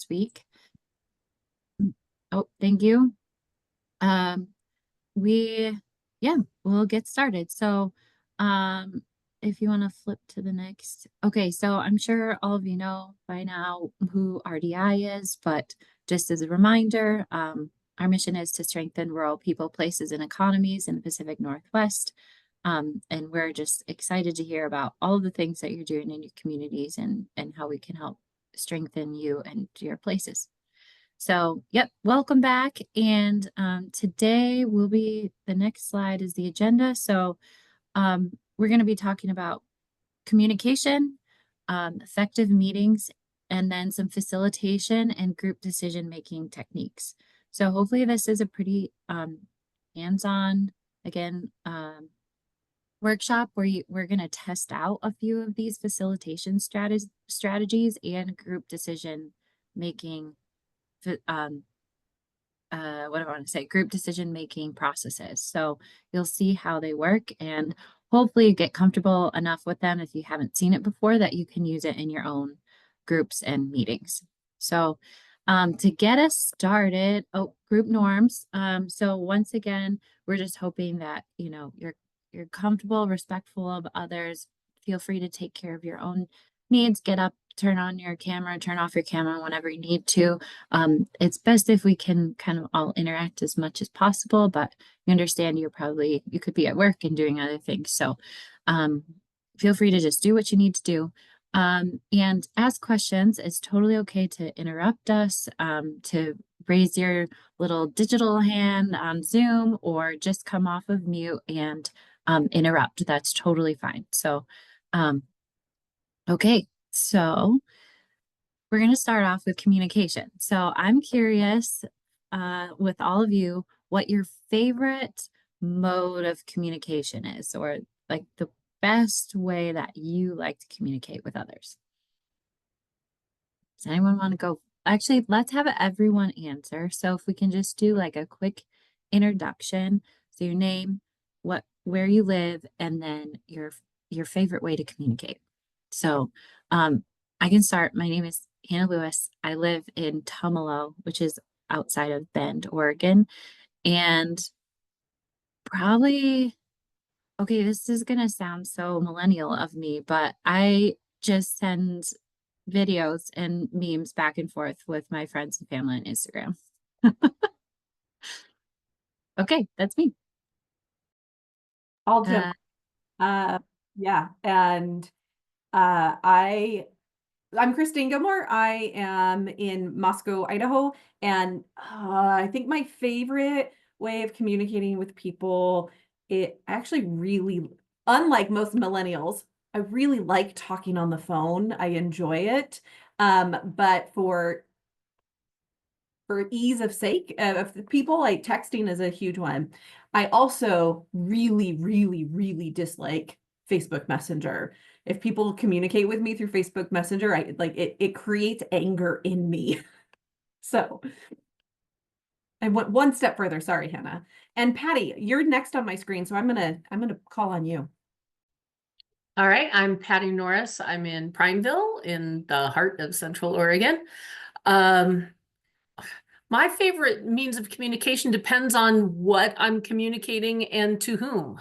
this week. Oh, thank you. Um, we, yeah, we'll get started. So, um, if you want to flip to the next. Okay, so I'm sure all of you know by now who RDI is, but just as a reminder, our mission is to strengthen rural people, places, and economies in the Pacific Northwest. And we're just excited to hear about all of the things that you're doing in your communities and how we can help strengthen you and your places. So, yep, welcome back. And today the next slide is the agenda. So, we're going to be talking about communication, effective meetings, and then some facilitation and group decision-making techniques. So hopefully this is a pretty hands-on, again, workshop where we're going to test out a few of these facilitation strategies and group decision-making what do I want to say? Group decision making processes. So you'll see how they work and hopefully get comfortable enough with them if you haven't seen it before that you can use it in your own groups and meetings. So to get us started, group norms. So once again, we're just hoping that you're comfortable, respectful of others. Feel free to take care of your own needs. Get up, turn on your camera, turn off your camera whenever you need to. It's best if we can kind of all interact as much as possible, but you understand you could be at work and doing other things. So feel free to just do what you need to do. And ask questions. It's totally okay to interrupt us, to raise your little digital hand on Zoom, or just come off of mute and interrupt. That's totally fine. So, okay, so we're going to start off with communication. So I'm curious with all of you what your favorite mode of communication is, or like the best way that you like to communicate with others. Does anyone want to go? Actually, let's have everyone answer. So if we can just do like a quick introduction. So your name, where you live, and then your favorite way to communicate. So I can start. My name is Hannah Lewis. I live in Tumalo, which is outside of Bend, Oregon. And probably, okay, this is gonna sound so millennial of me, but I just send videos and memes back and forth with my friends and family on Instagram. Okay, that's me. I'll jump. Yeah, and I'm Christine Gilmore. I am in Moscow, Idaho, and I think my favorite way of communicating with people, it actually really, unlike most millennials, I really like talking on the phone. I enjoy it. But for ease of sake of people, like texting is a huge one. I also really, really, really dislike Facebook Messenger. If people communicate with me through Facebook Messenger, I like it creates anger in me. So I went one step further. Sorry, Hannah. And Patty, you're next on my screen, so I'm gonna call on you. All right, I'm Patty Norris. I'm in Prineville in the heart of Central Oregon. My favorite means of communication depends on what I'm communicating and to whom.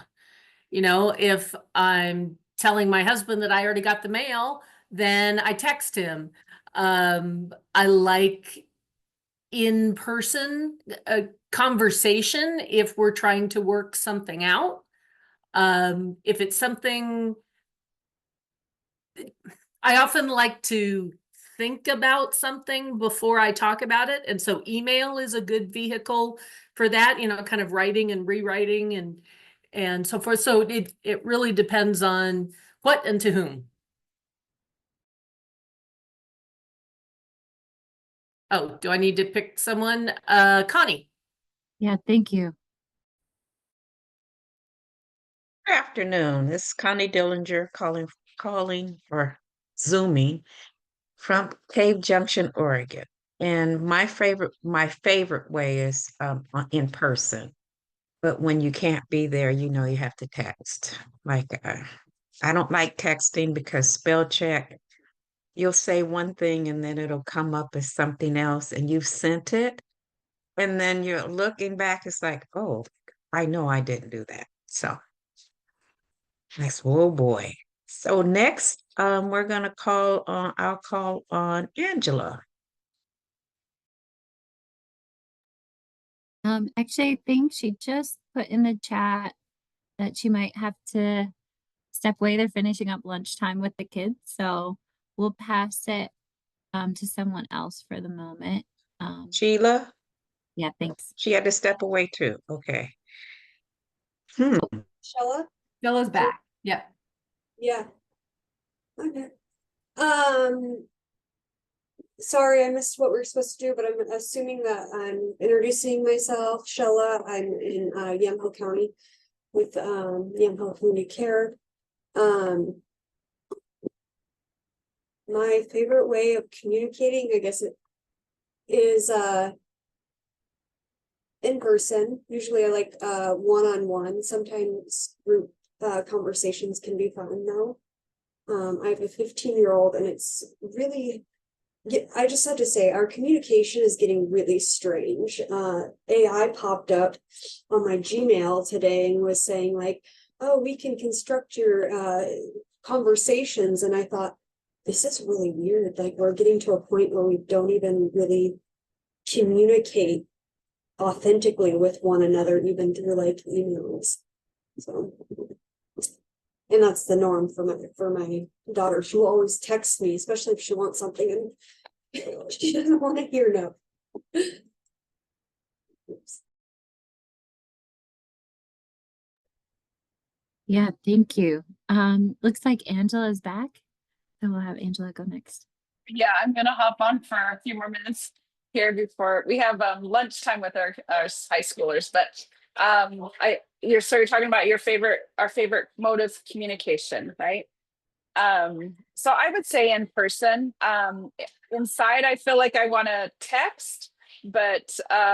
You know, if I'm telling my husband that I already got the mail, then I text him. I like in-person conversation if we're trying to work something out. If it's something, I often like to think about something before I talk about it. And so email is a good vehicle for that, you know, kind of writing and rewriting and so forth. So it really depends on what and to whom. Oh, do I need to pick someone? Connie. Yeah, thank you. Good afternoon. This is Connie Dillinger calling or Zooming from Cave Junction, Oregon. And my favorite way is in person. But when you can't be there, you have to text. Like I don't like texting because spell check you'll say one thing and then it'll come up as something else and you've sent it. And then you're looking back, it's like, oh, I know I didn't do that. So that's, oh boy. So next, we're gonna I'll call on Angela. Actually, I think she just put in the chat that she might have to step away. They're finishing up lunchtime with the kids, so we'll pass it to someone else for the moment. Sheila, Yeah, thanks. she had to step away too. Okay. Hmm. Shella? Stella's back. Yep. Yeah. Okay. Um, sorry, I missed what we were supposed to do, but I'm assuming that I'm introducing myself. Shella, I'm in Yamhill County with Yamhill Community Care. My favorite way of communicating, I guess it is in person. Usually I like one-on-one. Sometimes group conversations can be fun though. I have a 15-year-old and it's really, I just have to say our communication is getting really strange. AI popped up on my Gmail today and was saying like, oh, we can construct your conversations. And I thought, this is really weird. Like we're getting to a point where we don't even really communicate authentically with one another, even through like emails. So, and that's the norm for my daughter. She will always text me, especially if she wants something and she doesn't want to hear no. Oops. Yeah, thank you. Looks like Angela's back, so we'll have Angela go next. Yeah, I'm gonna hop on for a few more minutes here before we have lunchtime with our high schoolers. But you're talking about our favorite mode of communication, right? So I would say in person. Inside, I feel like I want to text, but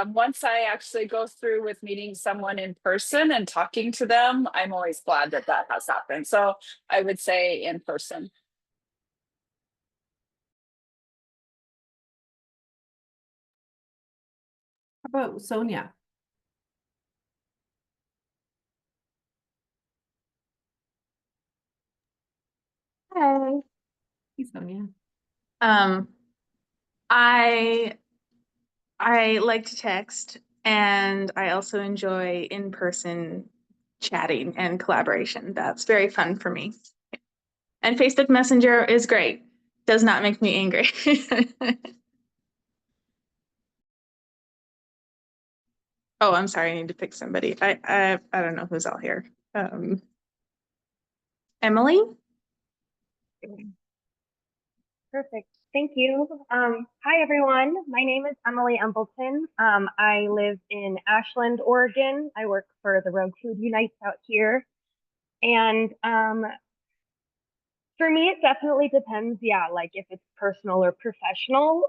once I actually go through with meeting someone in person and talking to them, I'm always glad that that has happened. So I would say in person. How about Sonia? Hey. Hey, Sonia. Um, I like to text and I also enjoy in-person chatting and collaboration. That's very fun for me. And Facebook Messenger is great. Does not make me angry. Oh, I'm sorry, I need to pick somebody. I don't know who's all here. Emily? Perfect. Thank you. Hi, everyone. My name is Emily Embleton. I live in Ashland, Oregon. I work for the Rogue Food Unites out here. And for me, it definitely depends. Yeah, like if it's personal or professional.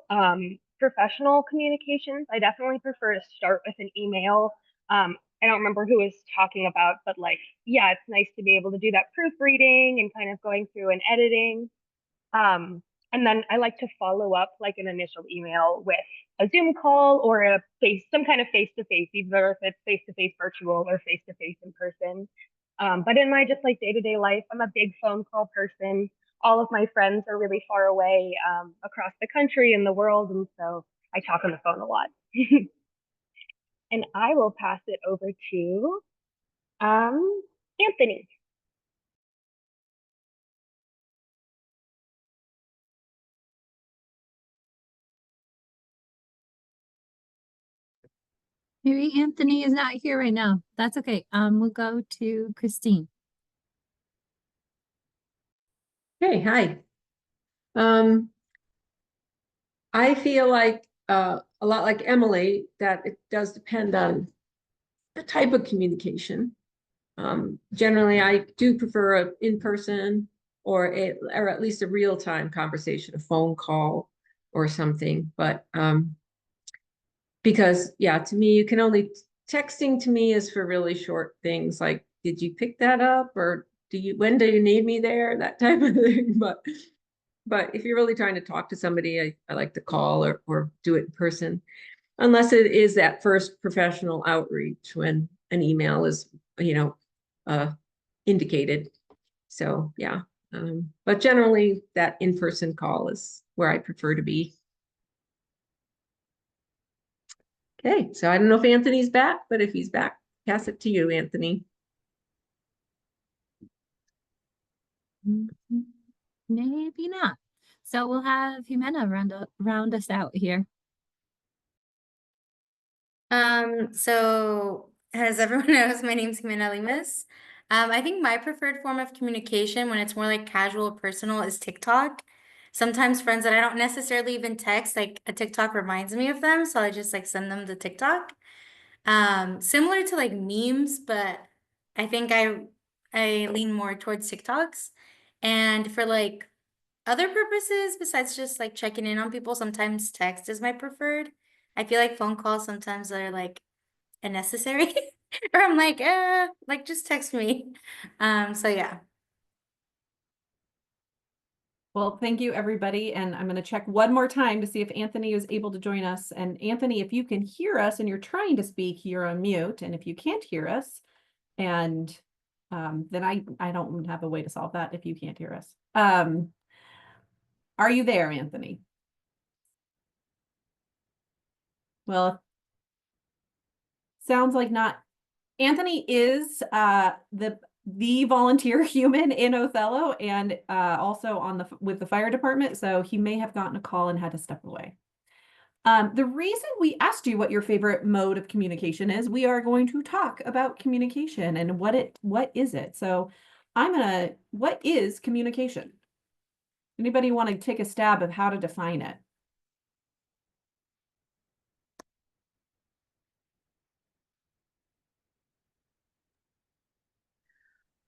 Professional communications, I definitely prefer to start with an email. I don't remember who was talking about, but like, yeah, it's nice to be able to do that proofreading and kind of going through and editing. And then I like to follow up like an initial email with a Zoom call or some kind of face-to-face, either if it's face-to-face virtual or face-to-face in person. But in my just like day-to-day life, I'm a big phone call person. All of my friends are really far away across the country and the world, and so I talk on the phone a lot. And I will pass it over to Anthony. Maybe Anthony is not here right now. That's okay. We'll go to Christine. Hey, hi. I feel like a lot like Emily, that it does depend on the type of communication. Generally, I do prefer a in-person or at least a real-time conversation, a phone call or something. But because yeah, to me, you can only texting to me is for really short things like, did you pick that up or when do you need me there? That type of thing. but if you're really trying to talk to somebody, I like to call or do it in person. Unless it is that first professional outreach when an email is, indicated. So yeah, but generally that in-person call is where I prefer to be. Okay, so I don't know if Anthony's back, but if he's back, pass it to you, Anthony. Maybe not. So we'll have Jimena round us out here. So as everyone knows, my name's Jimena Limas. I think my preferred form of communication when it's more like casual or personal is TikTok. Sometimes friends that I don't necessarily even text, like a TikTok reminds me of them, so I just like send them the TikTok. Similar to like memes, but I think I lean more towards TikToks. And for like other purposes besides just like checking in on people, sometimes text is my preferred. I feel like phone calls sometimes are like unnecessary. Or I'm like just text me. So yeah. Well, thank you, everybody. And I'm going to check one more time to see if Anthony is able to join us. And Anthony, if you can hear us and you're trying to speak, you're on mute. And if you can't hear us, and then I don't have a way to solve that if you can't hear us. Are you there, Anthony? Well, sounds like not. Anthony is the volunteer human in Othello and also on with the fire department, so he may have gotten a call and had to step away. The reason we asked you what your favorite mode of communication is, we are going to talk about communication and what is it. So what is communication? Anybody want to take a stab of how to define it?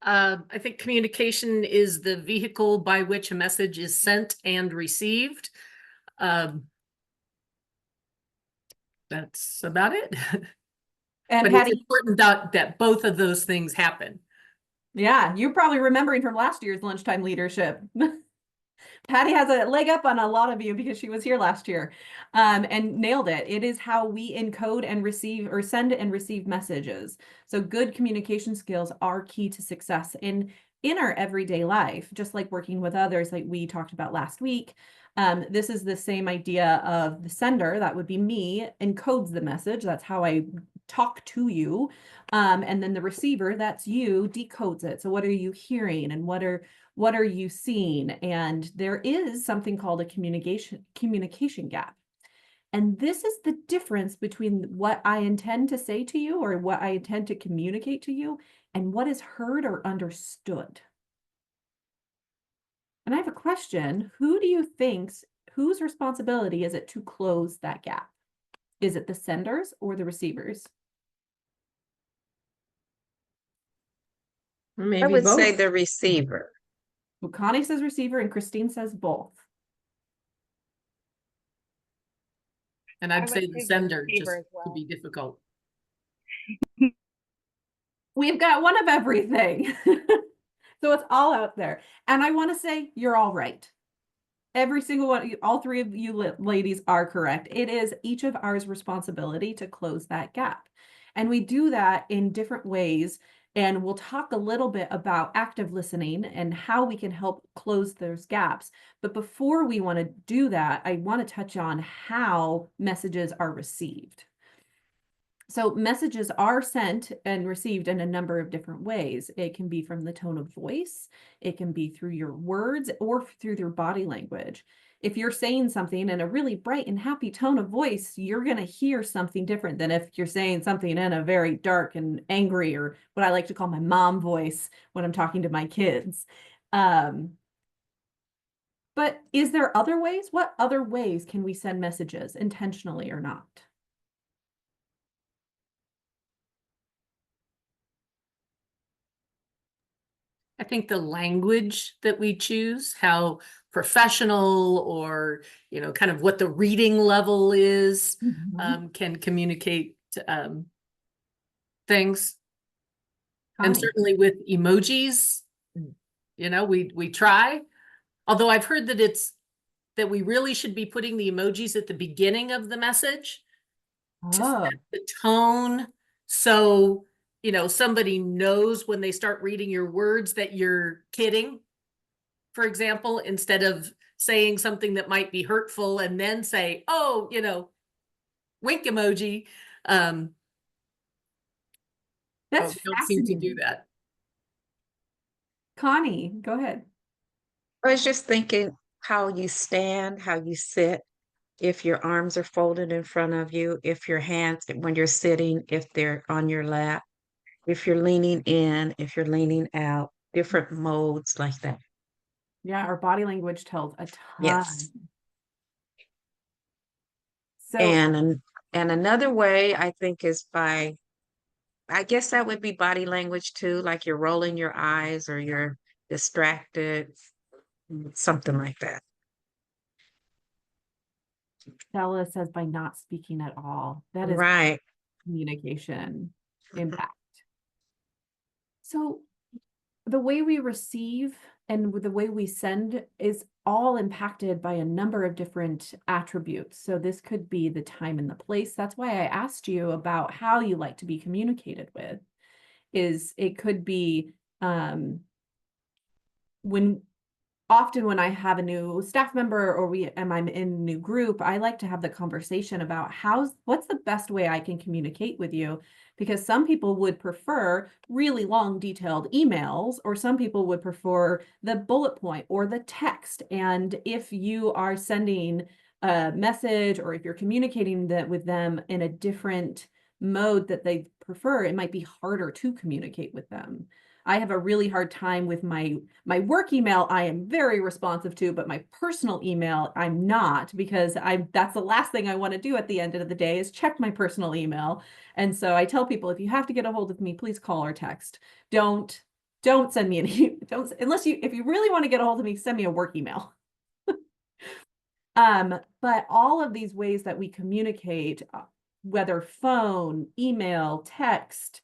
I think communication is the vehicle by which a message is sent and received. That's about it. And But Patty, it's important that both of those things happen. yeah, you're probably remembering from last year's lunchtime leadership. Patty has a leg up on a lot of you because she was here last year and nailed it. It is how we encode and receive or send and receive messages. So good communication skills are key to success in our everyday life, just like working with others like we talked about last week. This is the same idea of the sender, that would be me, encodes the message. That's how I talk to you. And then the receiver, that's you, decodes it. So what are you hearing and what are you seeing? And there is something called a communication gap. And this is the difference between what I intend to say to you or what I intend to communicate to you and what is heard or understood. And I have a question. Who do you think's whose responsibility is it to close that gap? Is it the senders or the receivers? I Maybe would say both. the receiver. Well, Connie says receiver and Christine says both. And I I'd would say the say the sender just receiver as to well. be difficult. We've got one of everything. So it's all out there. And I want to say you're all right. Every single one, all three of you ladies are correct. It is each of ours responsibility to close that gap. And we do that in different ways. And we'll talk a little bit about active listening and how we can help close those gaps. But before we want to do that, I want to touch on how messages are received. So messages are sent and received in a number of different ways. It can be from the tone of voice, it can be through your words or through your body language. If you're saying something in a really bright and happy tone of voice, you're going to hear something different than if you're saying something in a very dark and angry, or what I like to call my mom voice when I'm talking to my kids. But is there other ways? What other ways can we send messages intentionally or not? I think the language that we choose, how professional or, kind of what the reading level is, can communicate things. And Connie. certainly with emojis, we try. Although I've heard that we really should be putting the emojis at the beginning of the message to Oh, set the tone. So, somebody knows when they start reading your words that you're kidding, for example, instead of saying something that might be hurtful and then say, oh, wink emoji. that's We don't seem to do fascinating. that. Connie, go ahead. I was just thinking how you stand, how you sit, if your arms are folded in front of you, if your hands, when you're sitting, if they're on your lap, if you're leaning in, if you're leaning out, different modes like that. Yeah, our body language tells a Yes. ton. So, And another way I think is by, I guess that would be body language too, like you're rolling your eyes or you're distracted, something like that. Stella says by not speaking at all. That is Right. communication impact. So the way we receive and the way we send is all impacted by a number of different attributes. So this could be the time and the place. That's why I asked you about how you like to be communicated with. Is it could be when often when I have a new staff member or I'm in a new group, I like to have the conversation about what's the best way I can communicate with you, because some people would prefer really long detailed emails, or some people would prefer the bullet point or the text. And if you are sending a message or if you're communicating that with them in a different mode that they prefer, it might be harder to communicate with them. I have a really hard time with my work email. I am very responsive to, but my personal email, I'm not, because that's the last thing I want to do at the end of the day is check my personal email. And so I tell people, if you have to get a hold of me, please call or text. Don't send me if you really want to get a hold of me, send me a work email. But all of these ways that we communicate, whether phone, email, text,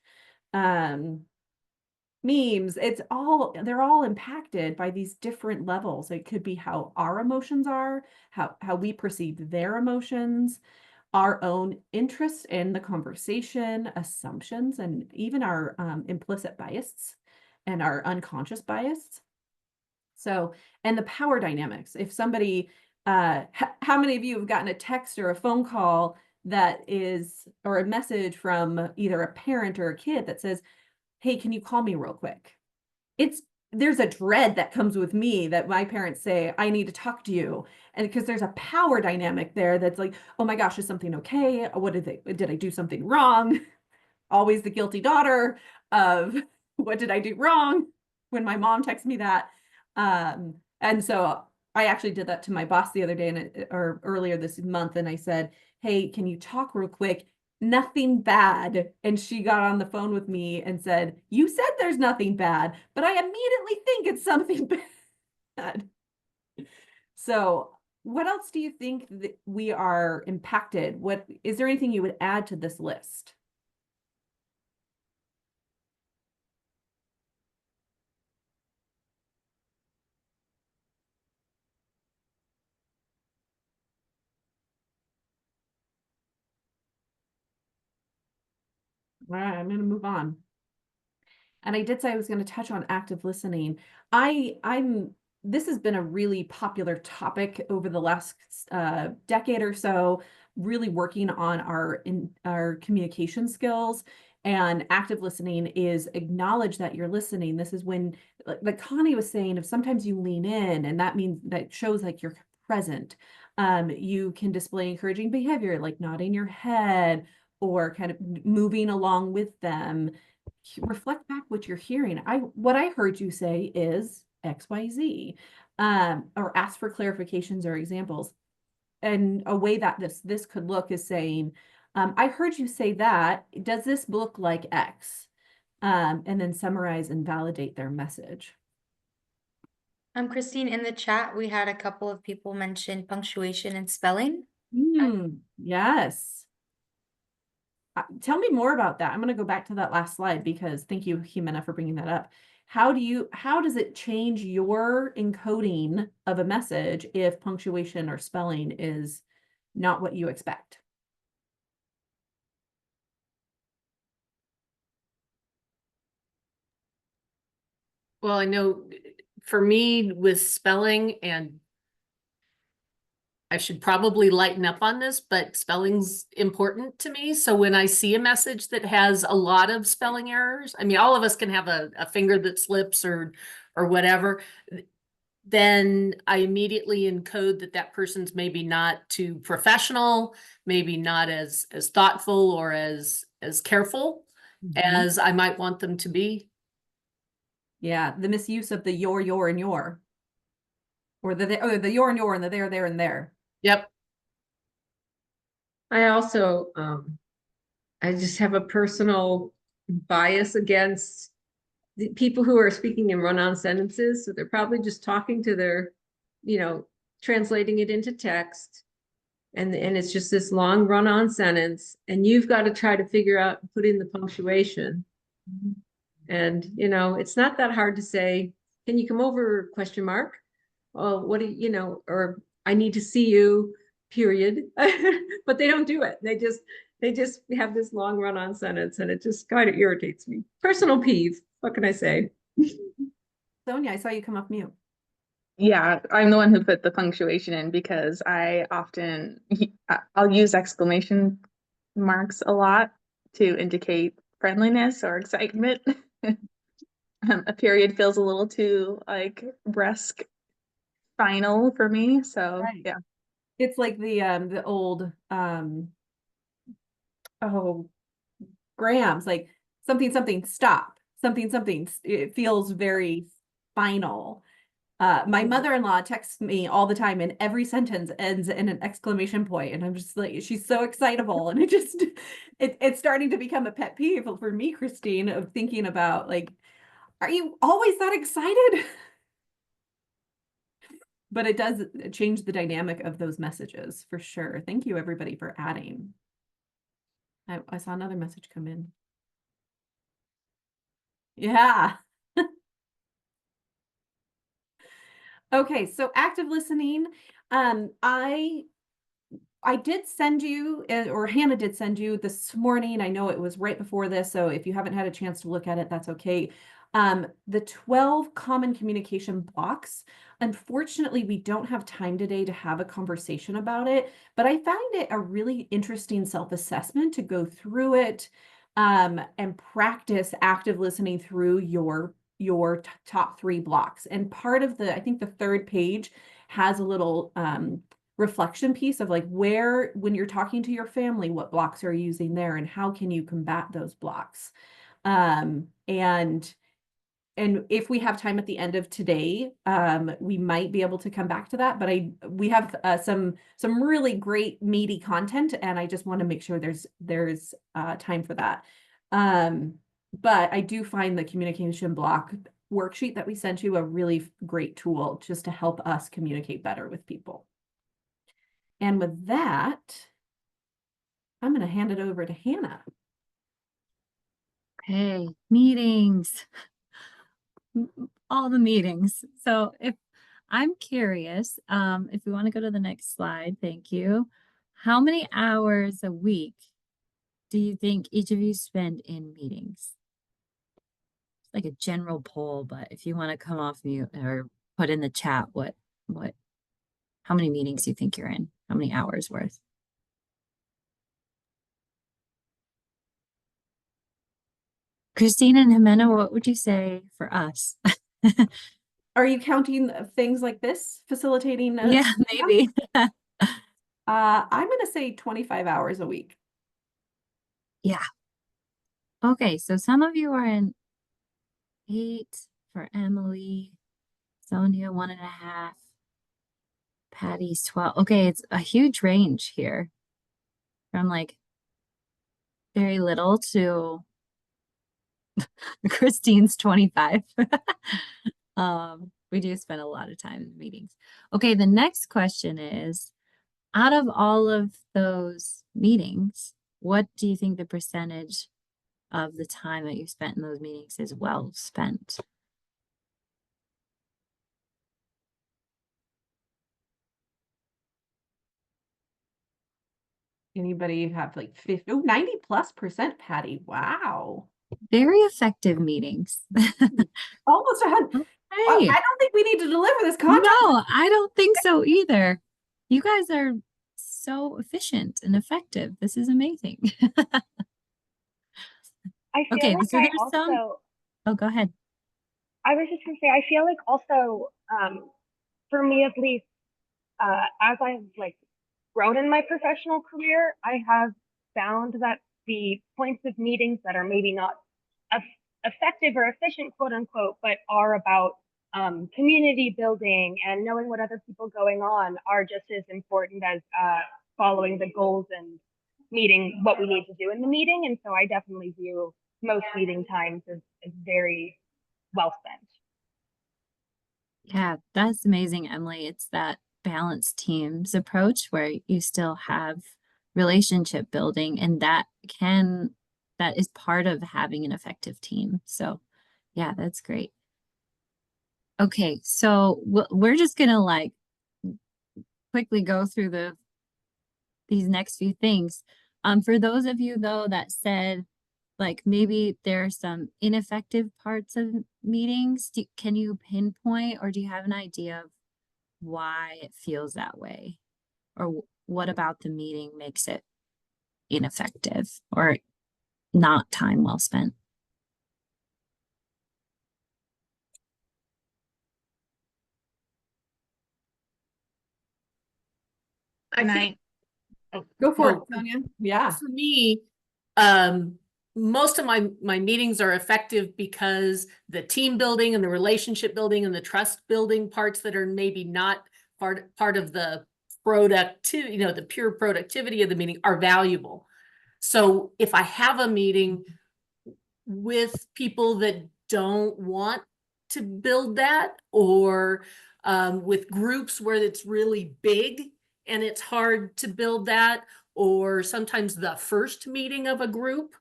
memes, they're all impacted by these different levels. It could be how our emotions are, how we perceive their emotions, our own interest in the conversation, assumptions, and even our implicit bias and our unconscious bias. So, and the power dynamics. If somebody, how many of you have gotten a text or a phone call or a message from either a parent or a kid that says, hey, can you call me real quick? There's a dread that comes with me that my parents say, I need to talk to you. And because there's a power dynamic there that's like, oh my gosh, is something okay? Did I do something wrong? Always the guilty daughter of what did I do wrong when my mom texts me that. And so I actually did that to my boss the other day or earlier this month. And I said, hey, can you talk real quick? Nothing bad. And she got on the phone with me and said, you said there's nothing bad, but I immediately think it's something bad. So what else do you think that we are impacted? Is there anything you would add to this list? All right, I'm going to move on. And I did say I was going to touch on active listening. This has been a really popular topic over the last decade or so, really working on our communication skills. And active listening is acknowledge that you're listening. This is when, like Connie was saying, if sometimes you lean in, and that means that shows like you're present. You can display encouraging behavior, like nodding your head or kind of moving along with them. Reflect back what you're hearing. What I heard you say is XYZ, or ask for clarifications or examples. And a way that this could look is saying, I heard you say that. Does this look like X? And then summarize and validate their message. Christine, in the chat, we had a couple of people mention punctuation and spelling. Yes. Tell me more about that. I'm going to go back to that last slide because thank you, Jimena, for bringing that up. how does it change your encoding of a message if punctuation or spelling is not what you expect? Well, I know for me with spelling, and I should probably lighten up on this, but spelling's important to me. So when I see a message that has a lot of spelling errors, I mean, all of us can have a finger that slips or whatever, then I immediately encode that that person's maybe not too professional, maybe not as thoughtful or as careful as I might want them to be. Yeah, the misuse of the your, and your. Or the your and your and the there, and there. Yep. I also, I just have a personal bias against the people who are speaking in run-on sentences. So they're probably just talking to their, translating it into text. And it's just this long run-on sentence, and you've got to try to figure out, put in the punctuation. And, it's not that hard to say, can you come over, question mark? Oh, what do you, or I need to see you, period. But they don't do it. They just have this long run-on sentence, and it just kind of irritates me. Personal peeve. What can I say? Sonia, I saw you come off mute. Yeah, I'm the one who put the punctuation in because I'll use exclamation marks a lot to indicate friendliness or excitement. A period feels a little too like brusque, final for me. So Right. yeah. It's like the old grams, like something stop, something. It feels very final. My mother-in-law texts me all the time, and every sentence ends in an exclamation point, and I'm just like, she's so excitable, and it's starting to become a pet peeve for me, Christine, of thinking about like, are you always that excited? But it does change the dynamic of those messages for sure. Thank you, everybody, for adding. I saw another message come in. Yeah. Okay, so active listening. I did send you, or Hannah did send you this morning. I know it was right before this, so if you haven't had a chance to look at it, that's okay. The 12 common communication blocks. Unfortunately, we don't have time today to have a conversation about it, but I found it a really interesting self-assessment to go through it and practice active listening through your top 3 blocks. And part of I think the 3rd page has a little reflection piece of like when you're talking to your family, what blocks are you using there and how can you combat those blocks? And if we have time at the end of today, we might be able to come back to that, but we have some really great meaty content, and I just want to make sure there's time for that. But I do find the communication block worksheet that we sent you a really great tool just to help us communicate better with people. And with that, I'm going to hand it over to Hannah. Okay, meetings. All the meetings. So if I'm curious, if we want to go to the next slide, thank you. How many hours a week do you think each of you spend in meetings? It's like a general poll, but if you want to come off mute or put in the chat how many meetings you think you're in, how many hours worth? Christine and Jimena, what would you say for us? Are you counting things like this, facilitating? Yeah, maybe. I'm going to say 25 hours a week. Yeah. Okay, so some of you are in 8 for Emily, Sonia 1.5, Patty's 12. Okay, it's a huge range here from like very little to Christine's 25. We do spend a lot of time in meetings. Okay, the next question is, out of all of those meetings, what do you think the percentage of the time that you spent in those meetings is well spent? Anybody have like 50, 90+%, Patty? Wow. Very effective meetings. Almost 100. I Hey, don't think we need to deliver this content. no, I don't think so either. You guys are so efficient and effective. This is amazing. I feel Okay, like so I there's some. also, Oh, go ahead. I was just gonna say, I feel like also, for me at least, as I've like grown in my professional career, I have found that the points of meetings that are maybe not effective or efficient, quote unquote, but are about community building and knowing what other people going on are just as important as following the goals and meeting what we need to do in the meeting. And so I definitely view most meeting times as very well spent. Yeah, that's amazing, Emily. It's that balanced teams approach where you still have relationship building, and that is part of having an effective team. So, yeah, that's great. Okay, so we're just gonna like quickly go through these next few things. For those of you though that said like maybe there are some ineffective parts of meetings, can you pinpoint or do you have an idea of why it feels that way? Or what about the meeting makes it ineffective or not time well spent? I And think, I, go for it, Oh, Sonia. Yeah. For me, um, most of my meetings are effective because the team building and the relationship building and the trust building parts that are maybe not part of the productivity, the pure productivity of the meeting are valuable. So if I have a meeting with people that don't want to build that, or with groups where it's really big and it's hard to build that, or sometimes the first meeting of a group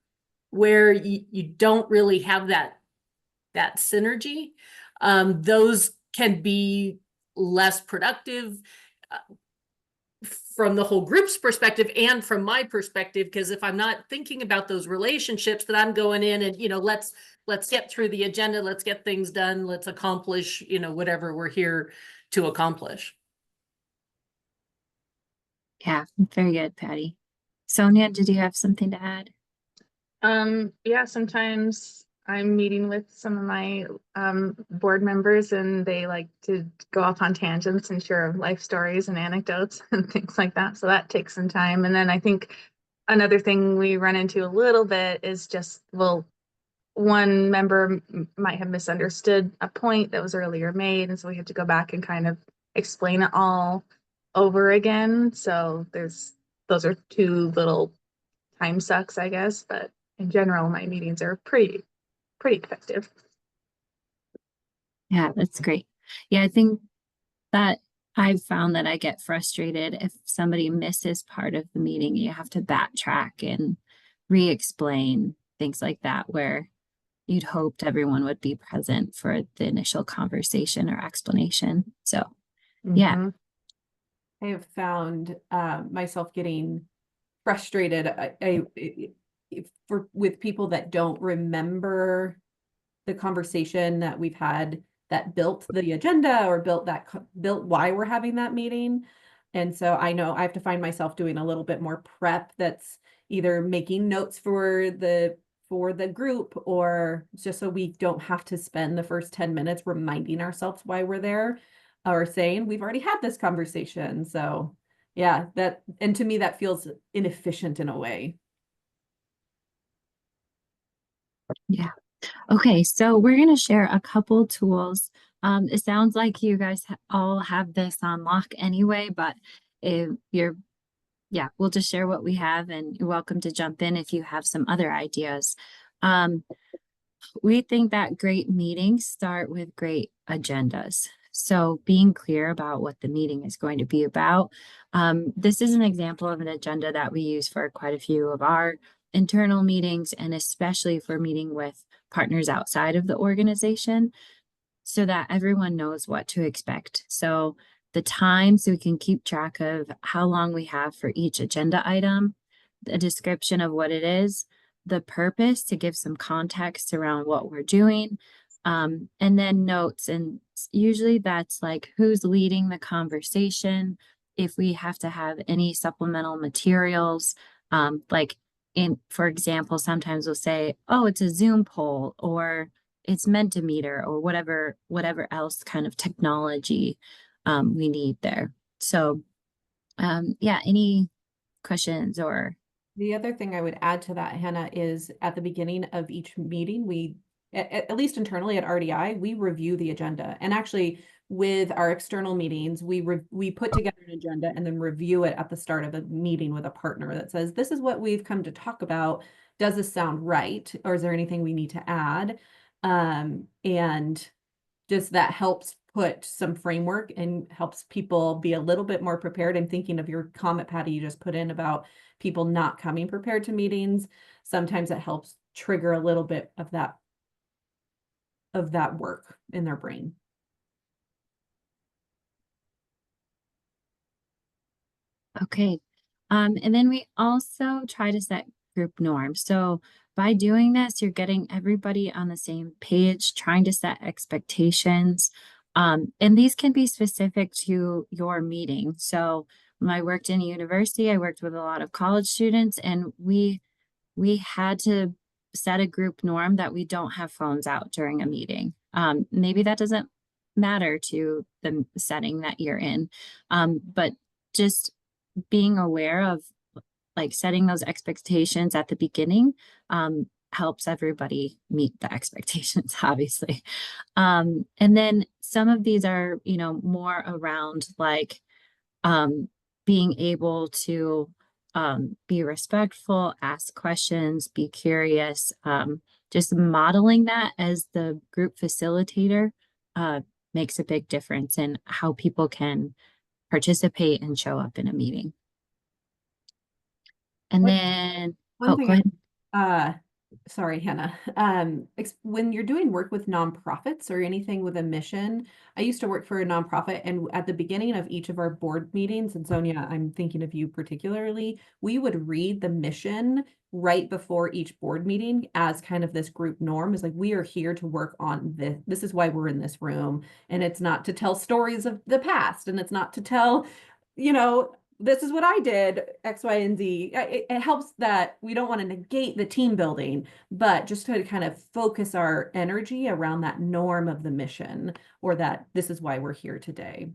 where you don't really have that synergy, those can be less productive from the whole group's perspective and from my perspective, because if I'm not thinking about those relationships, that I'm going in and let's get through the agenda, let's get things done, let's accomplish whatever we're here to accomplish. Yeah, very good, Patty. Sonia, did you have something to add? yeah, sometimes I'm meeting with some of my board members and they like to go off on tangents and share life stories and anecdotes and things like that. So that takes some time. And then I think another thing we run into a little bit is just, well, one member might have misunderstood a point that was earlier made. And so we have to go back and kind of explain it all over again. So those are two little time sucks, I guess, but in general, my meetings are pretty effective. Yeah, that's great. Yeah, I think that I've found that I get frustrated if somebody misses part of the meeting. You have to backtrack and re-explain things like that, where you'd hoped everyone would be present for the initial conversation or explanation. So, yeah. Mhm. I have found myself getting frustrated with people that don't remember the conversation that we've had that built the agenda or built why we're having that meeting. And so I know I have to find myself doing a little bit more prep, that's either making notes for the group, or just so we don't have to spend the first 10 minutes reminding ourselves why we're there, or saying we've already had this conversation. So yeah, and to me that feels inefficient in a way. Yeah. Okay, so we're going to share a couple tools. It sounds like you guys all have this on lock anyway, but if we'll just share what we have and you're welcome to jump in if you have some other ideas. We think that great meetings start with great agendas. So being clear about what the meeting is going to be about. This is an example of an agenda that we use for quite a few of our internal meetings, and especially for meeting with partners outside of the organization, so that everyone knows what to expect. So the time, so we can keep track of how long we have for each agenda item, a description of what it is, the purpose to give some context around what we're doing, and then notes. And usually that's like who's leading the conversation, if we have to have any supplemental materials, like for example, sometimes we'll say, oh, it's a Zoom poll, or it's Mentimeter, or whatever else kind of technology we need there. So yeah, any questions or The other thing I would add to that, Hannah, is at the beginning of each meeting, we, at least internally at RDI, we review the agenda. And actually, with our external meetings, we put together an agenda and then review it at the start of a meeting with a partner that says, this is what we've come to talk about. Does this sound right? Or is there anything we need to add? And just that helps put some framework and helps people be a little bit more prepared. I'm thinking of your comment, Patty, you just put in about people not coming prepared to meetings. Sometimes it helps trigger a little bit of that work in their brain. okay. And then we also try to set group norms. So by doing this, you're getting everybody on the same page, trying to set expectations. And these can be specific to your meeting. So when I worked in a university, I worked with a lot of college students, and we had to set a group norm that we don't have phones out during a meeting. Maybe that doesn't matter to the setting that you're in, but just being aware of like setting those expectations at the beginning helps everybody meet the expectations, obviously. And then some of these are, more around like being able to be respectful, ask questions, be curious, just modeling that as the group facilitator makes a big difference in how people can participate and show up in a meeting. And then, One go thing, ahead. Sorry, Hannah. When you're doing work with nonprofits or anything with a mission, I used to work for a nonprofit, and at the beginning of each of our board meetings, and Sonia, I'm thinking of you particularly, we would read the mission right before each board meeting as kind of this group norm. Is like, we are here to work on this. This is why we're in this room. And it's not to tell stories of the past, and it's not to tell, this is what I did, X, Y, and Z. It helps that we don't want to negate the team building, but just to kind of focus our energy around that norm of the mission, or that this is why we're here today.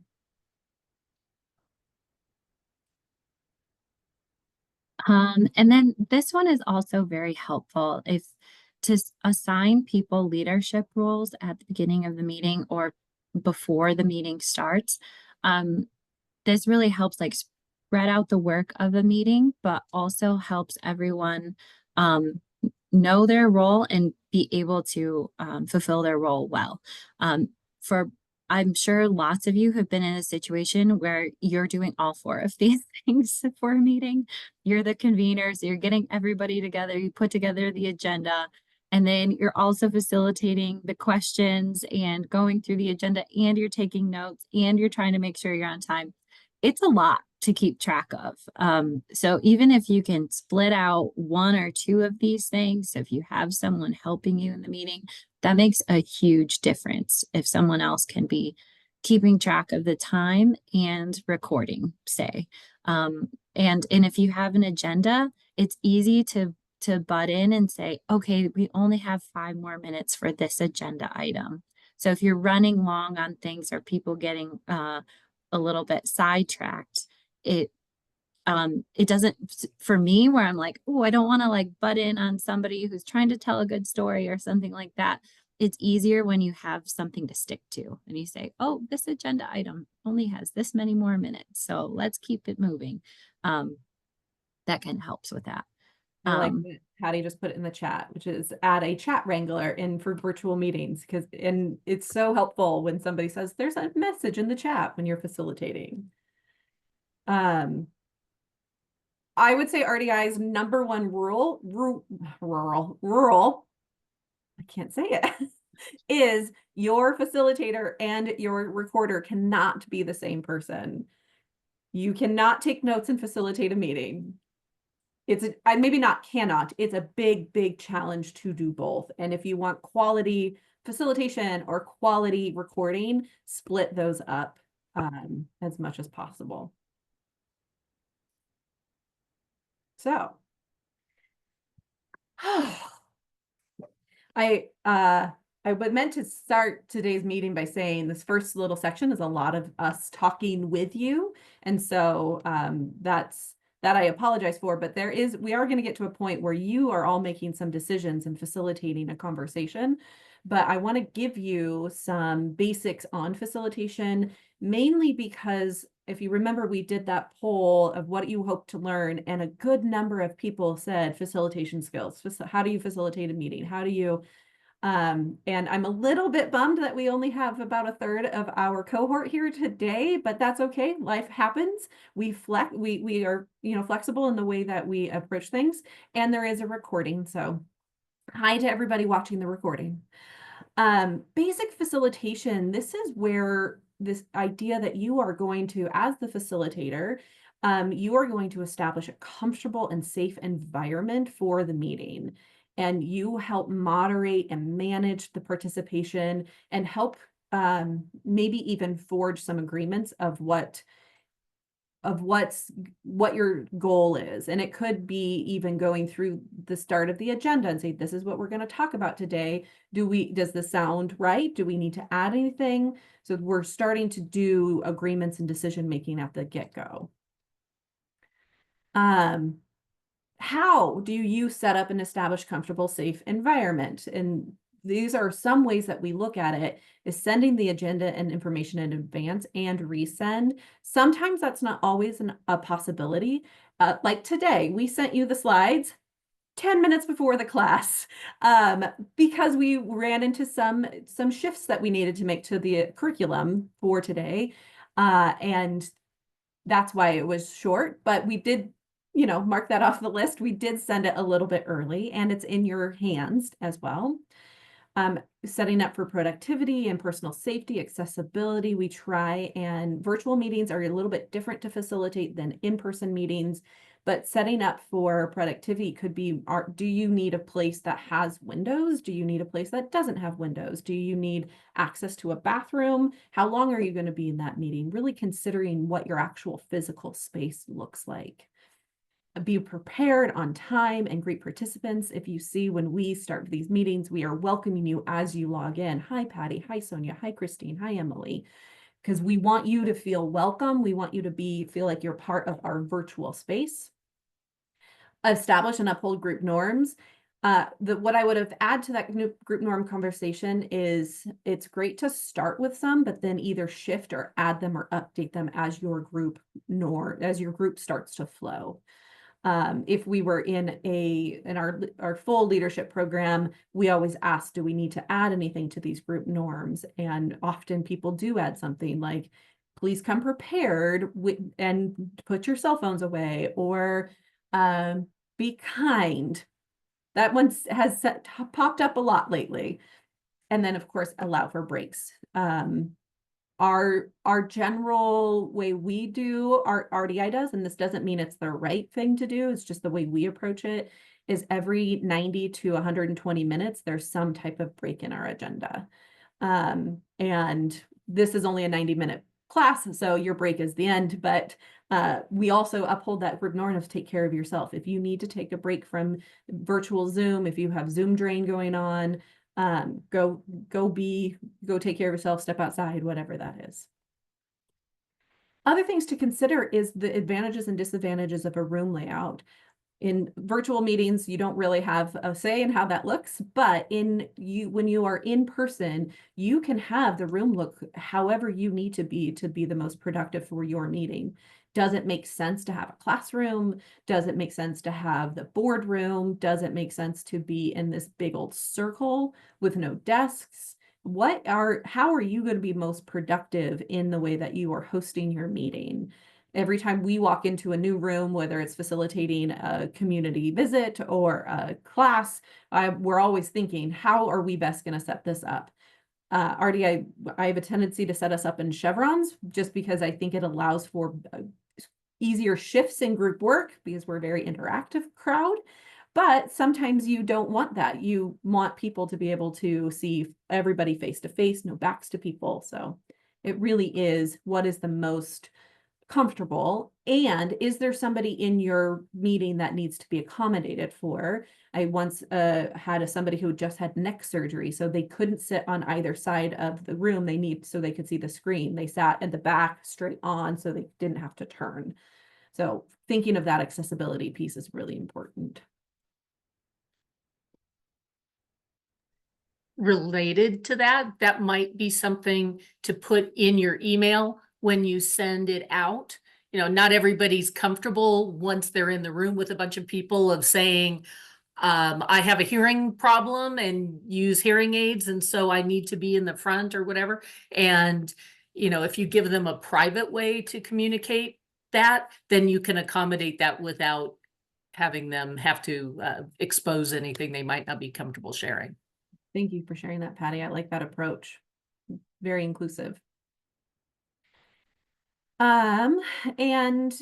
And then this one is also very helpful if to assign people leadership roles at the beginning of the meeting or before the meeting starts. This really helps like spread out the work of the meeting, but also helps everyone know their role and be able to fulfill their role well. I'm sure lots of you have been in a situation where you're doing all four of these things for a meeting. You're the conveners, you're getting everybody together, you put together the agenda, and then you're also facilitating the questions and going through the agenda, and you're taking notes, and you're trying to make sure you're on time. It's a lot to keep track of. So even if you can split out one or two of these things, so if you have someone helping you in the meeting, that makes a huge difference if someone else can be keeping track of the time and recording, say. And if you have an agenda, it's easy to butt in and say, okay, we only have 5 more minutes for this agenda item. So if you're running long on things or people getting a little bit sidetracked, it doesn't, for me, where I'm like, oh, I don't want to like butt in on somebody who's trying to tell a good story or something like that. It's easier when you have something to stick to and you say, oh, this agenda item only has this many more minutes, so let's keep it moving. That kind of helps with that. I like that Patty just put it in the chat, which is add a chat wrangler in for virtual meetings, and it's so helpful when somebody says there's a message in the chat when you're facilitating. I would say RDI's number one rural, I can't say it, is your facilitator and your recorder cannot be the same person. You cannot take notes and facilitate a meeting. I maybe not cannot, it's a big challenge to do both. And if you want quality facilitation or quality recording, split those up as much as possible. So I meant to start today's meeting by saying this first little section is a lot of us talking with you. And so that I apologize for, but we are going to get to a point where you are all making some decisions and facilitating a conversation. But I want to give you some basics on facilitation, mainly because if you remember, we did that poll of what you hope to learn, and a good number of people said facilitation skills. How do you facilitate a meeting? How do you and I'm a little bit bummed that we only have about a third of our cohort here today, but that's okay. Life happens. We are, flexible in the way that we approach things, and there is a recording. So hi to everybody watching the recording. Basic facilitation. This is where this idea that you are going to, as the facilitator, you are going to establish a comfortable and safe environment for the meeting. And you help moderate and manage the participation and help maybe even forge some agreements of what your goal is. And it could be even going through the start of the agenda and say, this is what we're going to talk about today. Does this sound right? Do we need to add anything? So we're starting to do agreements and decision making at the get-go. How do you set up and establish comfortable, safe environment? And these are some ways that we look at it, is sending the agenda and information in advance and resend. Sometimes that's not always a possibility. Like today, we sent you the slides 10 minutes before the class because we ran into some shifts that we needed to make to the curriculum for today. And that's why it was short, but we did mark that off the list. We did send it a little bit early, and it's in your hands as well. Setting up for productivity and personal safety, accessibility. We try, and virtual meetings are a little bit different to facilitate than in-person meetings, but setting up for productivity could be, do you need a place that has windows? Do you need a place that doesn't have windows? Do you need access to a bathroom? How long are you going to be in that meeting? Really considering what your actual physical space looks like. Be prepared on time and greet participants. If you see when we start these meetings, we are welcoming you as you log in. Hi, Patty. Hi, Sonia. Hi, Christine. Hi, Emily. Because we want you to feel welcome. We want you to feel like you're part of our virtual space. Establish and uphold group norms. What I would have add to that group norm conversation is it's great to start with some, but then either shift or add them or update them as your group starts to flow. If we were in our full leadership program, we always ask, do we need to add anything to these group norms? And often people do add something like, please come prepared and put your cell phones away, or be kind. That one has popped up a lot lately. And then of course, allow for breaks. Our general way we do, our RDI does, and this doesn't mean it's the right thing to do, it's just the way we approach it, is every 90 to 120 minutes, there's some type of break in our agenda. And this is only a 90-minute class, so your break is the end, but we also uphold that group norm of take care of yourself. If you need to take a break from virtual Zoom, if you have Zoom drain going on, go take care of yourself, step outside, whatever that is. Other things to consider is the advantages and disadvantages of a room layout. In virtual meetings, you don't really have a say in how that looks, but when you are in person, you can have the room look however you need to be the most productive for your meeting. Does it make sense to have a classroom? Does it make sense to have the boardroom? Does it make sense to be in this big old circle with no desks? How are you going to be most productive in the way that you are hosting your meeting? Every time we walk into a new room, whether it's facilitating a community visit or a class, we're always thinking, how are we best going to set this up? I have a tendency to set us up in chevrons just because I think it allows for easier shifts in group work because we're a very interactive crowd. But sometimes you don't want that. You want people to be able to see everybody face to face, no backs to people. So it really is what is the most comfortable, and is there somebody in your meeting that needs to be accommodated for? I once had somebody who just had neck surgery, so they couldn't sit on either side of the room. So they could see the screen. They sat at the back straight on so they didn't have to turn. So thinking of that accessibility piece is really important. Related to that, that might be something to put in your email when you send it out. You know, not everybody's comfortable once they're in the room with a bunch of people of saying, I have a hearing problem and use hearing aids, and so I need to be in the front or whatever. And, you know, if you give them a private way to communicate that, then you can accommodate that without having them have to expose anything they might not be comfortable sharing. Thank you for sharing that, Patty. I like that approach. Very inclusive. And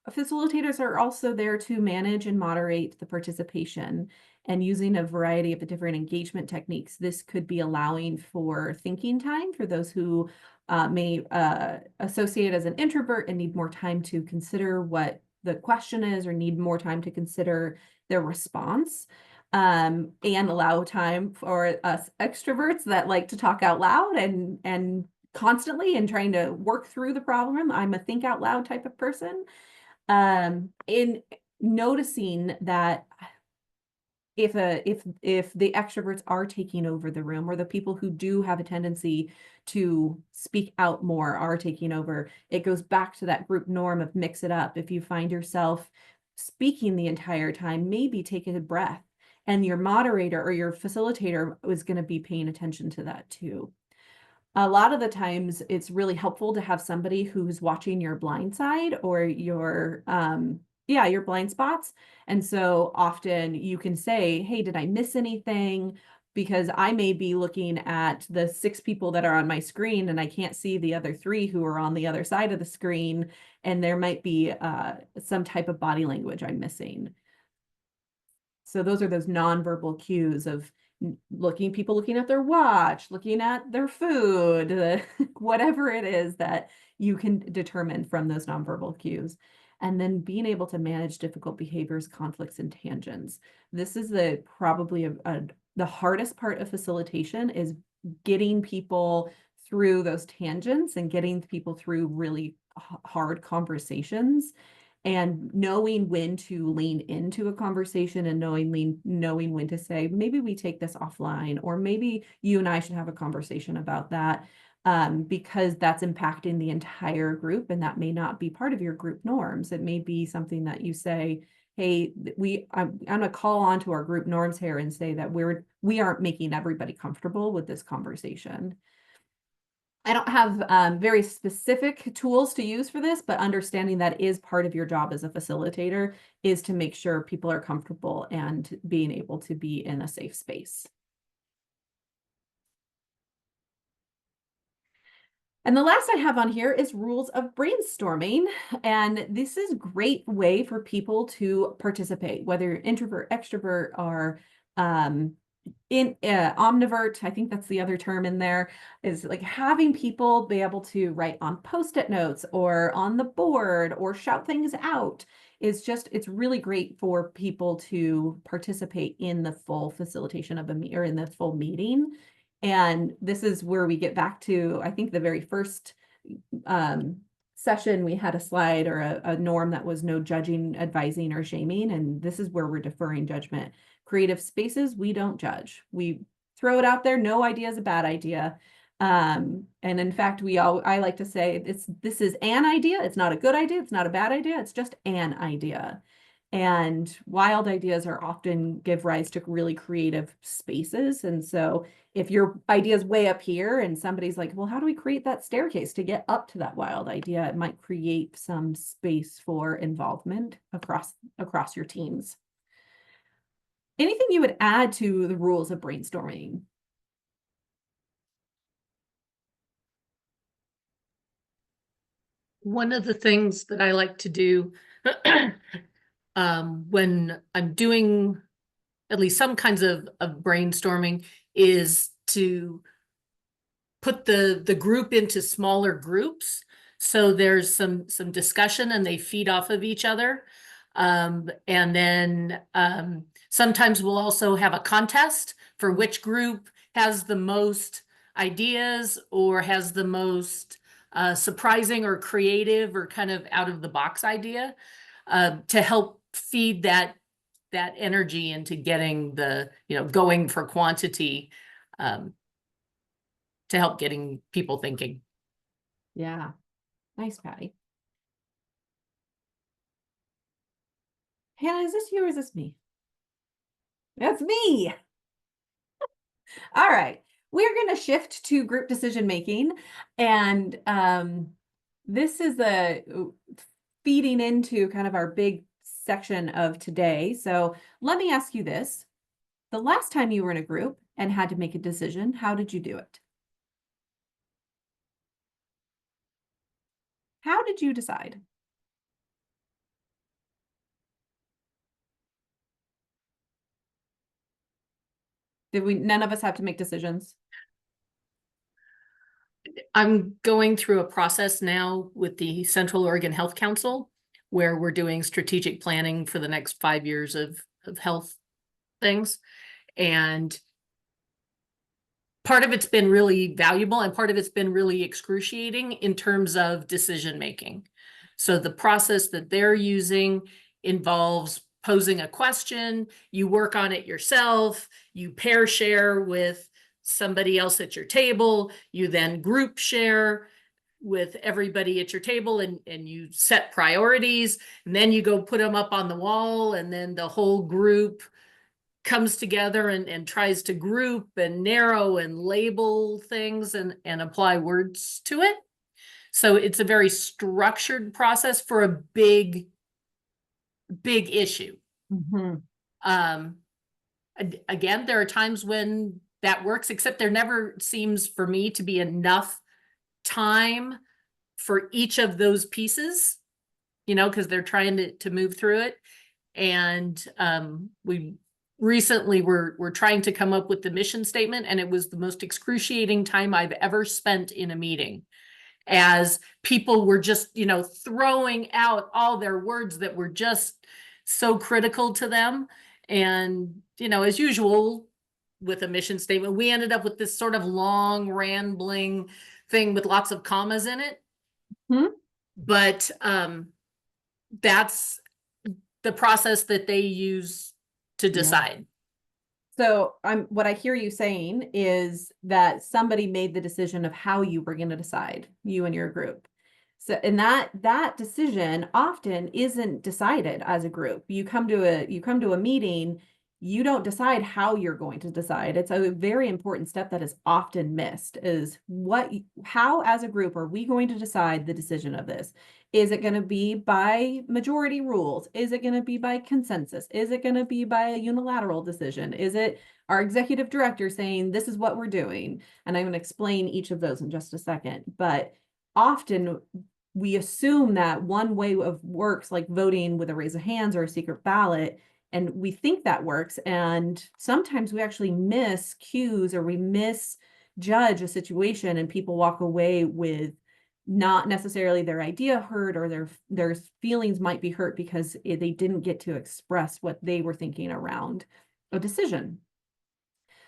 facilitators are also there to manage and moderate the participation, and using a variety of the different engagement techniques. This could be allowing for thinking time for those who may associate as an introvert and need more time to consider what the question is, or need more time to consider their response. And allow time for us extroverts that like to talk out loud and constantly and trying to work through the problem. I'm a think out loud type of person. In noticing that if the extroverts are taking over the room, or the people who do have a tendency to speak out more are taking over, it goes back to that group norm of mix it up. If you find yourself speaking the entire time, maybe take a breath, and your moderator or your facilitator is going to be paying attention to that too. A lot of the times it's really helpful to have somebody who's watching your blind side, or your your blind spots. And so often you can say, hey, did I miss anything? Because I may be looking at the 6 people that are on my screen and I can't see the other 3 who are on the other side of the screen, and there might be some type of body language I'm missing. So those are those nonverbal cues of people looking at their watch, looking at their food, whatever it is that you can determine from those nonverbal cues. And then being able to manage difficult behaviors, conflicts, and tangents. This is probably the hardest part of facilitation, is getting people through those tangents and getting people through really hard conversations, and knowing when to lean into a conversation, and knowing when to say, maybe we take this offline, or maybe you and I should have a conversation about that, because that's impacting the entire group, and that may not be part of your group norms. It may be something that you say, hey, I'm gonna call on to our group norms here and say that we aren't making everybody comfortable with this conversation. I don't have very specific tools to use for this, but understanding that is part of your job as a facilitator, is to make sure people are comfortable and being able to be in a safe space. And the last I have on here is rules of brainstorming. And this is a great way for people to participate, whether you're introvert, extrovert, or omnivert. I think that's the other term in there, is like having people be able to write on Post-it notes or on the board or shout things out. It's really great for people to participate in the full facilitation of or in the full meeting. And this is where we get back to, I think, the very first session, we had a slide or a norm that was no judging, advising, or shaming. And this is where we're deferring judgment. Creative spaces, we don't judge. We throw it out there. No idea is a bad idea. And in fact, I like to say this is an idea. It's not a good idea. It's not a bad idea. It's just an idea. And wild ideas are often give rise to really creative spaces. And so if your idea is way up here and somebody's like, well, how do we create that staircase to get up to that wild idea? It might create some space for involvement across your teams. Anything you would add to the rules of brainstorming? One of the things that I like to do when I'm doing at least some kinds of brainstorming is to put the group into smaller groups. So there's some discussion and they feed off of each other. And then sometimes we'll also have a contest for which group has the most ideas or has the most surprising or creative or kind of out of the box idea to help feed that energy into getting the, going for quantity to help getting people thinking. Yeah. Nice, Patty. Hannah, is this you or is this me? That's me. All right. We're going to shift to group decision making. And this is feeding into kind of our big section of today. So let me ask you this. The last time you were in a group and had to make a decision, how did you do it? How did you decide? None of us have to make decisions? I'm going through a process now with the Central Oregon Health Council where we're doing strategic planning for the next 5 years of health things. And part of it's been really valuable and part of it's been really excruciating in terms of decision making. So the process that they're using involves posing a question, you work on it yourself, you pair share with somebody else at your table, you then group share with everybody at your table and you set priorities, and then you go put them up on the wall, and then the whole group comes together and tries to group and narrow and label things and apply words to it. So it's a very structured process for a big issue. Again, there are times when that works, except there never seems for me to be enough time for each of those pieces, because they're trying to move through it. And we recently we're trying to come up with the mission statement, and it was the most excruciating time I've ever spent in a meeting, as people were just, throwing out all their words that were just so critical to them. And, as usual with a mission statement, we ended up with this sort of long rambling thing with lots of commas in it. But that's the process that they use to decide. So what I hear you saying is that somebody made the decision of how you were going to decide, you and your group. So, and that decision often isn't decided as a group. You come to a meeting, you don't decide how you're going to decide. It's a very important step that is often missed, is how as a group are we going to decide the decision of this? Is it going to be by majority rules? Is it going to be by consensus? Is it going to be by a unilateral decision? Is it our executive director saying, this is what we're doing? And I'm going to explain each of those in just a second. But often we assume that one way of works, like voting with a raise of hands or a secret ballot, and we think that works. And sometimes we actually miss cues or we misjudge a situation, and people walk away with not necessarily their idea hurt, or their feelings might be hurt because they didn't get to express what they were thinking around a decision.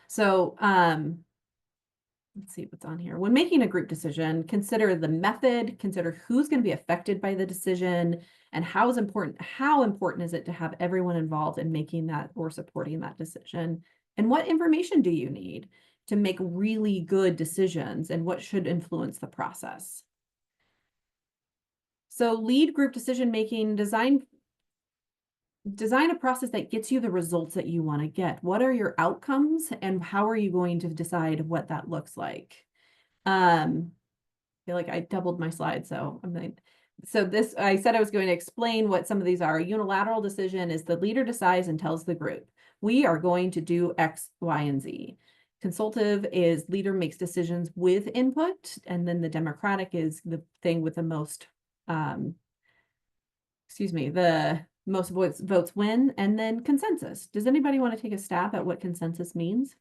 So let's see what's on here. When making a group decision, consider the method, consider who's going to be affected by the decision, and how important is it to have everyone involved in making that or supporting that decision, and what information do you need to make really good decisions, and what should influence the process. So lead group decision making, design a process that gets you the results that you want to get. What are your outcomes, and how are you going to decide what that looks like? I feel like I doubled my slide, so I said I was going to explain what some of these are. A unilateral decision is the leader decides and tells the group, we are going to do X, Y, and Z. Consultative is leader makes decisions with input, and then the democratic is the thing with the most excuse me, the most votes win, and then consensus. Does anybody want to take a stab at what consensus means?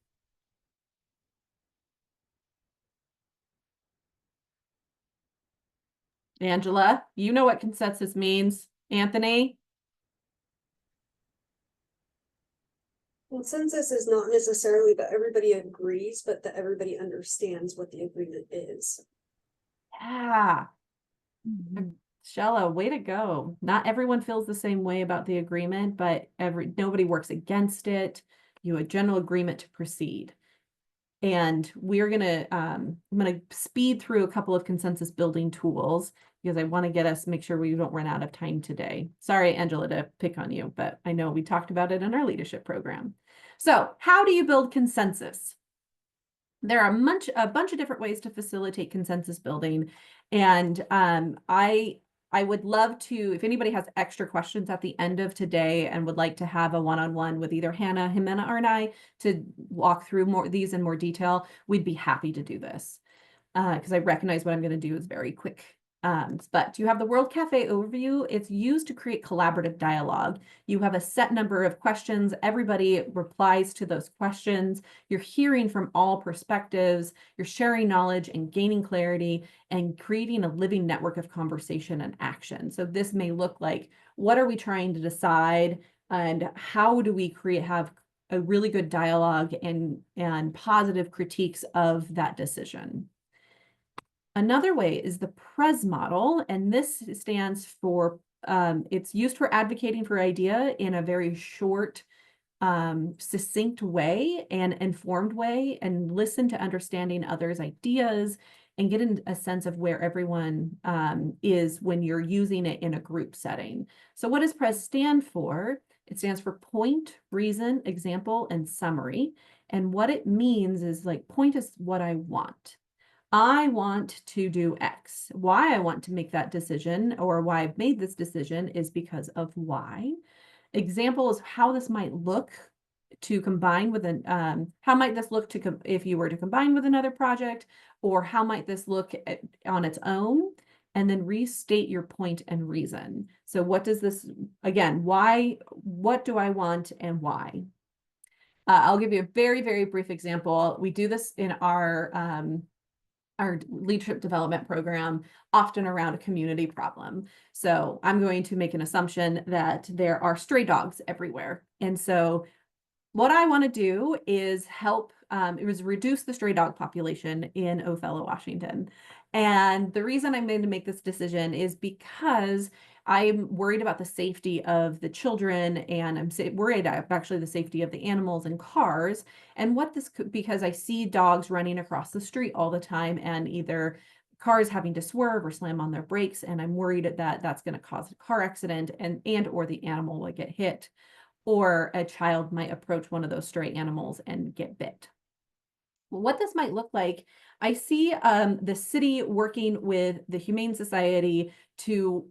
Angela, you know what consensus means. Anthony? Consensus is not necessarily that everybody agrees, but that everybody understands what the agreement is. Yeah. Mhm. Shella, way to go. Not everyone feels the same way about the agreement, but nobody works against it. You have a general agreement to proceed. And we're gonna I'm gonna speed through a couple of consensus building tools because I want to make sure we don't run out of time today. Sorry, Angela, to pick on you, but I know we talked about it in our leadership program. So how do you build consensus? There are a bunch of different ways to facilitate consensus building. And I would love to, if anybody has extra questions at the end of today and would like to have a one-on-one with either Hannah, Jimena, or I to walk through these in more detail, we'd be happy to do this. Because I recognize what I'm going to do is very quick. But you have the World Cafe overview. It's used to create collaborative dialogue. You have a set number of questions. Everybody replies to those questions. You're hearing from all perspectives. You're sharing knowledge and gaining clarity and creating a living network of conversation and action. So this may look like, what are we trying to decide? And how do we have a really good dialogue and positive critiques of that decision? Another way is the PRES model, and this stands for, it's used for advocating for idea in a very short, succinct way and informed way, and listen to understanding others' ideas and get a sense of where everyone is when you're using it in a group setting. So what does PRES stand for? It stands for point, reason, example, and summary. And what it means is, like, point is what I want. I want to do X. Why I want to make that decision, or why I've made this decision, is because of Y. Example is how this might look to combine with how might this look if you were to combine with another project, or how might this look on its own, and then restate your point and reason. So what does this, again, why, what do I want and why? I'll give you a very, very brief example. We do this in our leadership development program, often around a community problem. So I'm going to make an assumption that there are stray dogs everywhere. And so what I want to do is help, reduce the stray dog population in Othello, Washington. And the reason I'm going to make this decision is because I'm worried about the safety of the children, and I'm worried about actually the safety of the animals and cars. And what this could, because I see dogs running across the street all the time, and either cars having to swerve or slam on their brakes, and I'm worried that that's going to cause a car accident and or the animal will get hit, or a child might approach one of those stray animals and get bit. Well, what this might look like, I see the city working with the Humane Society to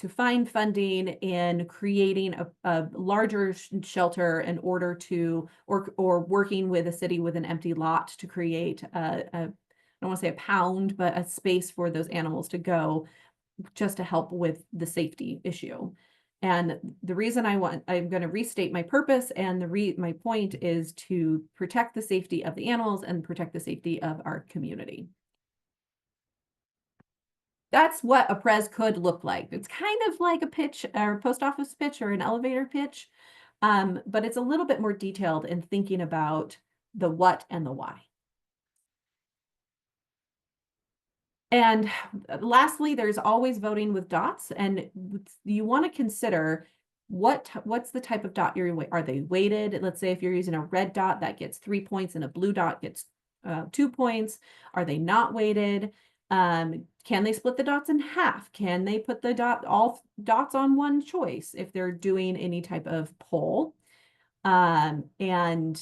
find funding and creating a larger shelter in order to, or working with a city with an empty lot to create I don't want to say a pound, but a space for those animals to go, just to help with the safety issue. And the reason I'm going to restate my purpose, and my point is to protect the safety of the animals and protect the safety of our community. That's what a PRES could look like. It's kind of like a pitch, or a post office pitch, or an elevator pitch, but it's a little bit more detailed in thinking about the what and the why. And lastly, there's always voting with dots, and you want to consider what's the type of dot are they weighted? Let's say if you're using a red dot, that gets 3 points, and a blue dot gets 2 points. Are they not weighted? Can they split the dots in half? Can they put all dots on one choice if they're doing any type of poll? And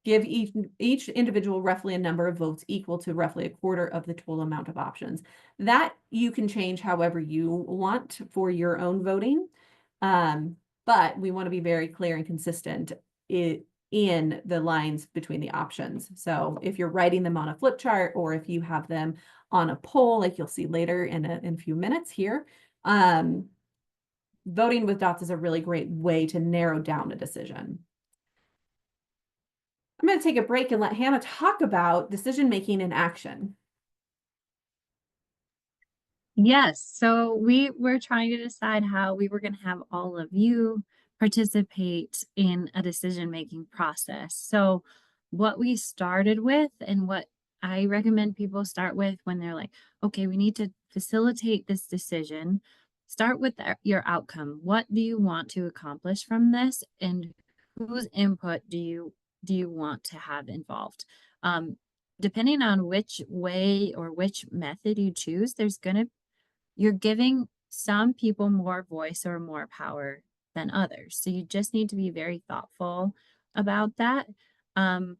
give each individual roughly a number of votes equal to roughly a quarter of the total amount of options. That you can change however you want for your own voting. But we want to be very clear and consistent in the lines between the options. So if you're writing them on a flip chart, or if you have them on a poll, like you'll see later in a few minutes here. Voting with dots is a really great way to narrow down a decision. I'm going to take a break and let Hannah talk about decision-making in action. Yes, so we were trying to decide how we were going to have all of you participate in a decision-making process. So what we started with and what I recommend people start with when they're like, okay, we need to facilitate this decision, start with your outcome. What do you want to accomplish from this, and whose input do you want to have involved? Depending on which way or which method you choose, you're giving some people more voice or more power than others. So you just need to be very thoughtful about that. And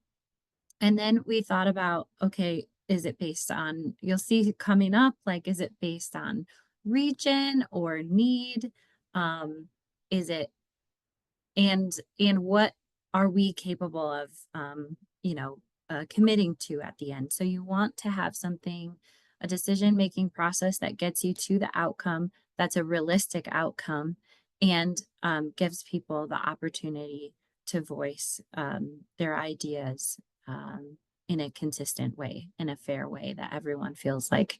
then we thought about, okay, is it based on, you'll see coming up, like, is it based on region or need? Is it, and what are we capable of, committing to at the end? So you want to have something, a decision-making process that gets you to the outcome that's a realistic outcome, and gives people the opportunity to voice their ideas in a consistent way, in a fair way, that everyone feels like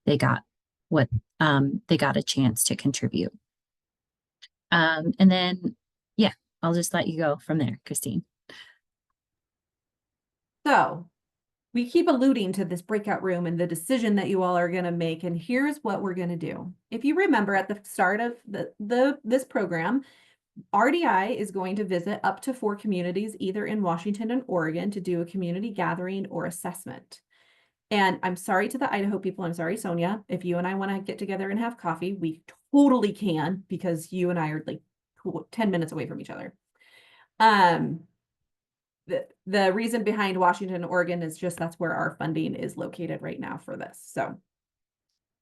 they got what they got a chance to contribute. And then, yeah, I'll just let you go from there, Christine. So we keep alluding to this breakout room and the decision that you all are going to make. And here's what we're going to do. If you remember at the start of this program, RDI is going to visit up to 4 communities, either in Washington and Oregon, to do a community gathering or assessment. And I'm sorry to the Idaho people. I'm sorry, Sonia. If you and I want to get together and have coffee, we totally can, because you and I are like 10 minutes away from each other. The reason behind Washington and Oregon is just that's where our funding is located right now for this. So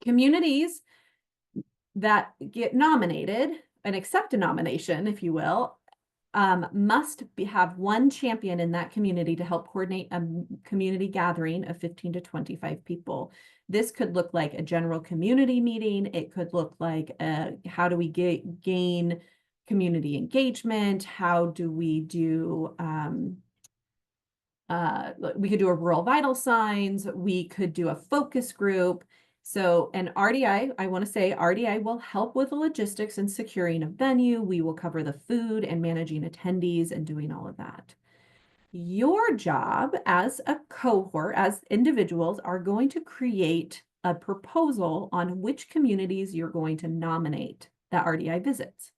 communities that get nominated and accept a nomination, if you will, must have one champion in that community to help coordinate a community gathering of 15 to 25 people. This could look like a general community meeting. It could look like how do we gain community engagement? How do we do we could do a rural vital signs, we could do a focus group. So, and RDI, I want to say RDI will help with the logistics and securing a venue. We will cover the food and managing attendees and doing all of that. Your job as a cohort, as individuals, are going to create a proposal on which communities you're going to nominate that RDI visits.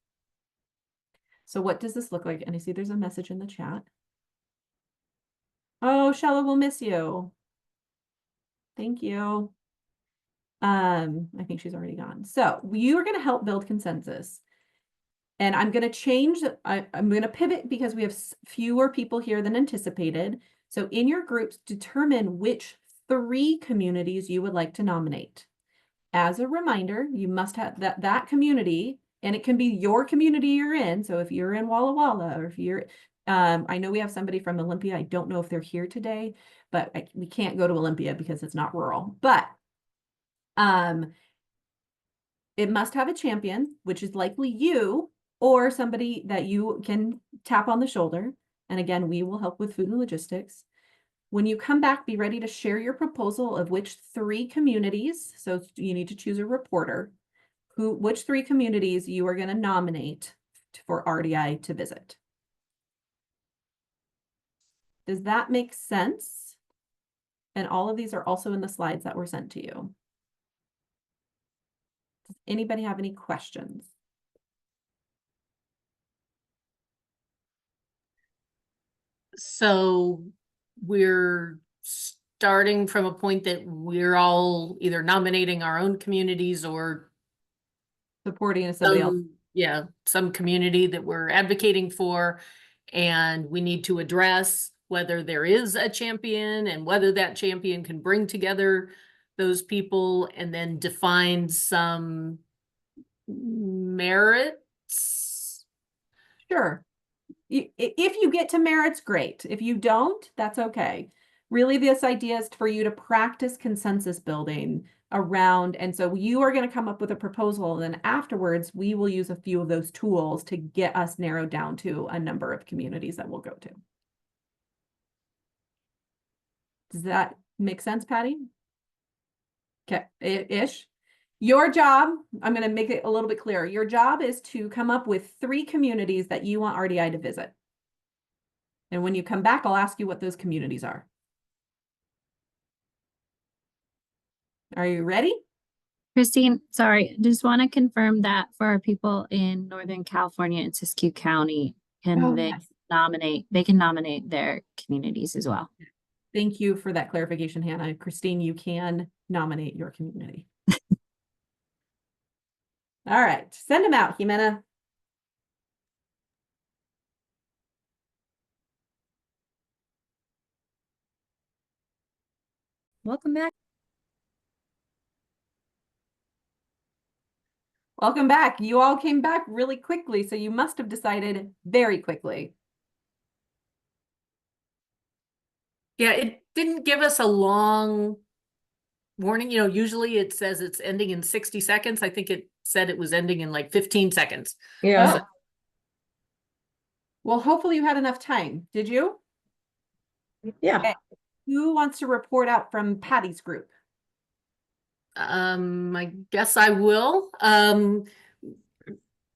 So what does this look like? And I see there's a message in the chat. Oh, Shella, we'll miss you. Thank you. I think she's already gone. So you are going to help build consensus. And I'm going to change, I'm going to pivot because we have fewer people here than anticipated. So in your groups, determine which 3 communities you would like to nominate. As a reminder, you must have that community, and it can be your community you're in. So if you're in Walla Walla, or if you're, I know we have somebody from Olympia. I don't know if they're here today, but we can't go to Olympia because it's not rural. But it must have a champion, which is likely you or somebody that you can tap on the shoulder. And again, we will help with food and logistics. When you come back, be ready to share your proposal of which 3 communities, so you need to choose a reporter, which 3 communities you are going to nominate for RDI to visit. Does that make sense? And all of these are also in the slides that were sent to you. Does anybody have any questions? So we're starting from a point that we're all either nominating our own communities or Supporting somebody else. Yeah, some community that we're advocating for, and we need to address whether there is a champion and whether that champion can bring together those people, and then define some merits. Sure. If you get to merits, great. If you don't, that's okay. Really, this idea is for you to practice consensus building around, and so you are going to come up with a proposal, and then afterwards we will use a few of those tools to get us narrowed down to a number of communities that we'll go to. Does that make sense, Patty? Okay, ish. Your job, I'm going to make it a little bit clearer. Your job is to come up with 3 communities that you want RDI to visit. And when you come back, I'll ask you what those communities are. Are you ready? Christine, sorry, just want to confirm that for our people in Northern California and Siskiyou County, Oh, they yes. they can nominate their communities as well. Thank you for that clarification, Hannah. Christine, you can nominate your community. All right, send them out, Jimena. Welcome back. Welcome back. You all came back really quickly, so you must have decided very quickly. Yeah, it didn't give us a long warning. You know, usually it says it's ending in 60 seconds. I think it said it was ending in like 15 seconds. Yeah. Oh. Well, hopefully you had enough time. Did you? Yeah. Okay. Who wants to report out from Patty's group? I guess I will.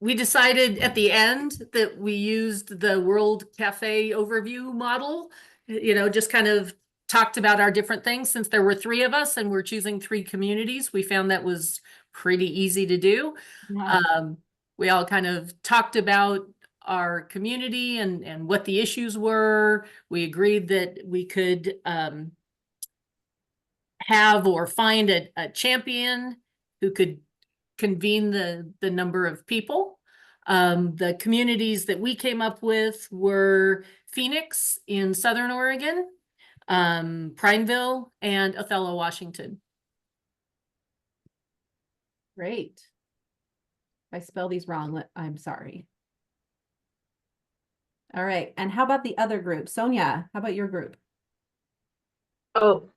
We decided at the end that we used the World Cafe overview model, you know, just kind of talked about our different things. Since there were 3 of us and we're choosing 3 communities, we found that was pretty easy to do. Yeah. We all kind of talked about our community and what the issues were. We agreed that we could have or find a champion who could convene the number of people. The communities that we came up with were Phoenix in Southern Oregon, Prineville, and Othello, Washington. Great. If I spell these wrong, I'm sorry. All right. And how about the other group? Sonia, how about your group? Oh,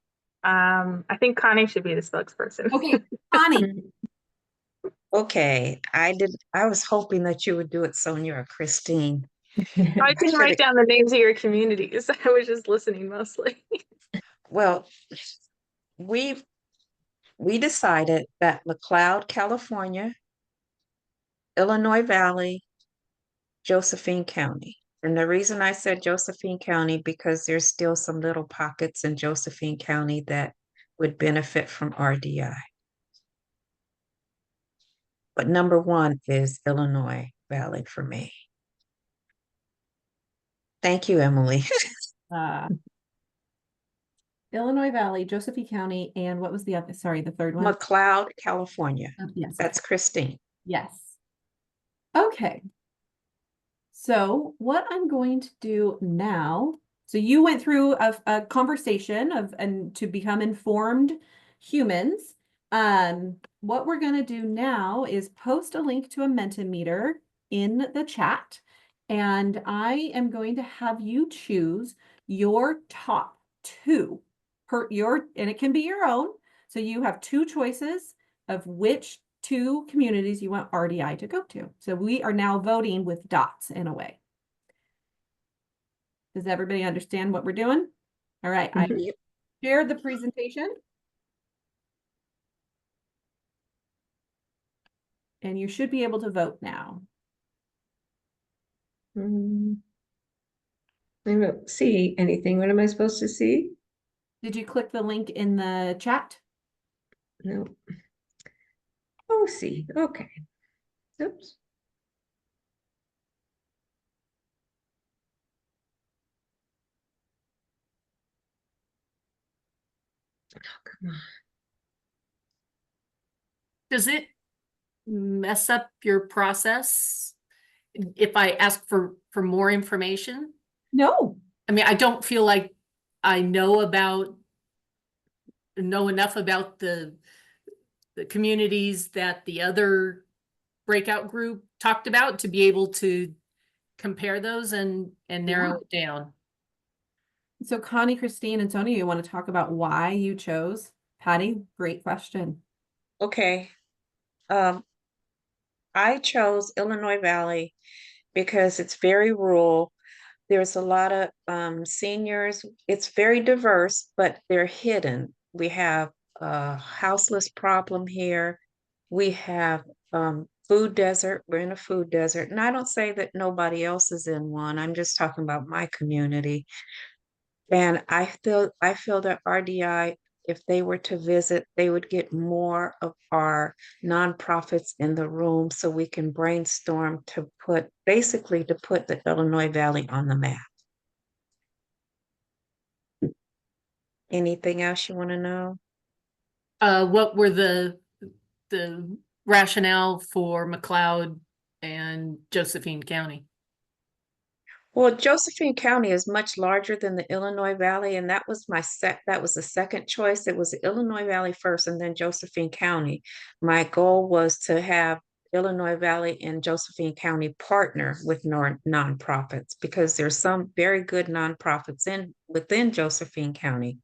I think Connie should be the spokesperson. Okay, Connie. Okay, I was hoping that you would do it, Sonia or Christine. I can write down the names of your communities. I was just listening mostly. Well, we decided that McLeod, California, Illinois Valley, Josephine County. And the reason I said Josephine County, because there's still some little pockets in Josephine County that would benefit from RDI. But number 1 is Illinois Valley for me. Thank you, Emily. Illinois Valley, Josephine County, and what was the other? Sorry, the third one? McLeod, California. Oh, yes. That's okay. Christine. Yes. Okay. So what I'm going to do now, so you went through a conversation and to become informed humans. What we're going to do now is post a link to a Mentimeter in the chat, and I am going to have you choose your top 2 and it can be your own. So you have 2 choices of which 2 communities you want RDI to go to. So we are now voting with dots in a way. Does everybody understand what we're doing? All right, I shared the presentation. And you should be able to vote now. I don't see anything. What am I supposed to see? Did you click the link in the chat? No. Oh, see. Okay. Oops. Oh, come on. Does it mess up your process if I ask for more information? No. I mean, I don't feel like I know enough about the communities that the other breakout group talked about to be able to compare those and narrow it down. So Connie, Christine, and Sonia, you want to talk about why you chose Patty? Great question. Okay. Um, I chose Illinois Valley because it's very rural. There's a lot of seniors. It's very diverse, but they're hidden. We have a houseless problem here. We have food desert. We're in a food desert. And I don't say that nobody else is in one. I'm just talking about my community. And I feel that RDI, if they were to visit, they would get more of our nonprofits in the room so we can brainstorm to put basically to put the Illinois Valley on the map. Anything else you want to know? What were the rationale for McLeod and Josephine County? Well, Josephine County is much larger than the Illinois Valley, and that was the second choice. It was the Illinois Valley first and then Josephine County. My goal was to have Illinois Valley and Josephine County partner with nonprofits because there's some very good nonprofits within Josephine County.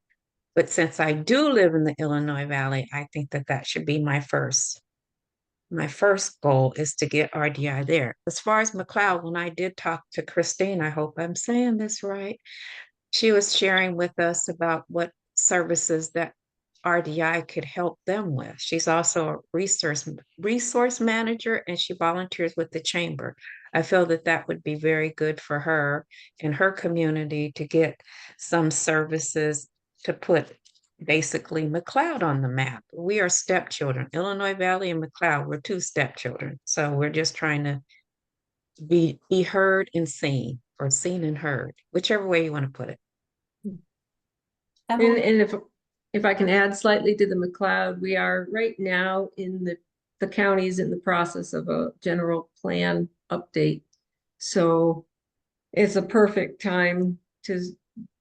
But since I do live in the Illinois Valley, I think that that should be my first goal is to get RDI there. As far as McLeod, when I did talk to Christine, I hope I'm saying this right. She was sharing with us about what services that RDI could help them with. She's also a resource manager and she volunteers with the chamber. I feel that that would be very good for her and her community to get some services to put basically McLeod on the map. We are stepchildren. Illinois Valley and McLeod, we're two stepchildren. So we're just trying to be heard and seen, or seen and heard, whichever way you want to put it. Emily? And if I can add slightly to the McLeod, we are right now in the county's in the process of a general plan update. So it's a perfect time to,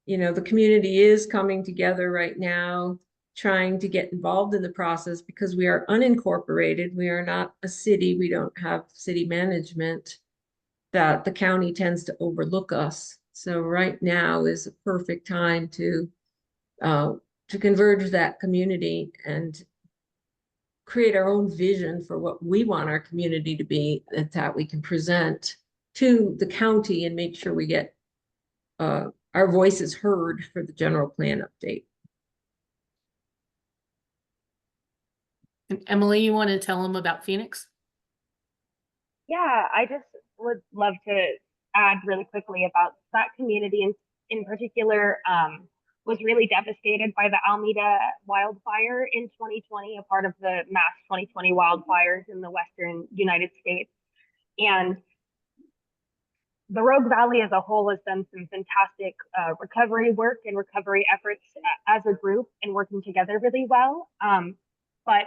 the community is coming together right now, trying to get involved in the process because we are unincorporated. We are not a city. We don't have city management, that the county tends to overlook us. So right now is a perfect time to converge that community and create our own vision for what we want our community to be, that we can present to the county and make sure we get our voices heard for the general plan update. And Emily, you want to tell them about Phoenix? Yeah, I just would love to add really quickly about that community in particular, was really devastated by the Alameda wildfire in 2020, a part of the mass 2020 wildfires in the Western United States. And the Rogue Valley as a whole has done some fantastic recovery work and recovery efforts as a group and working together really well. But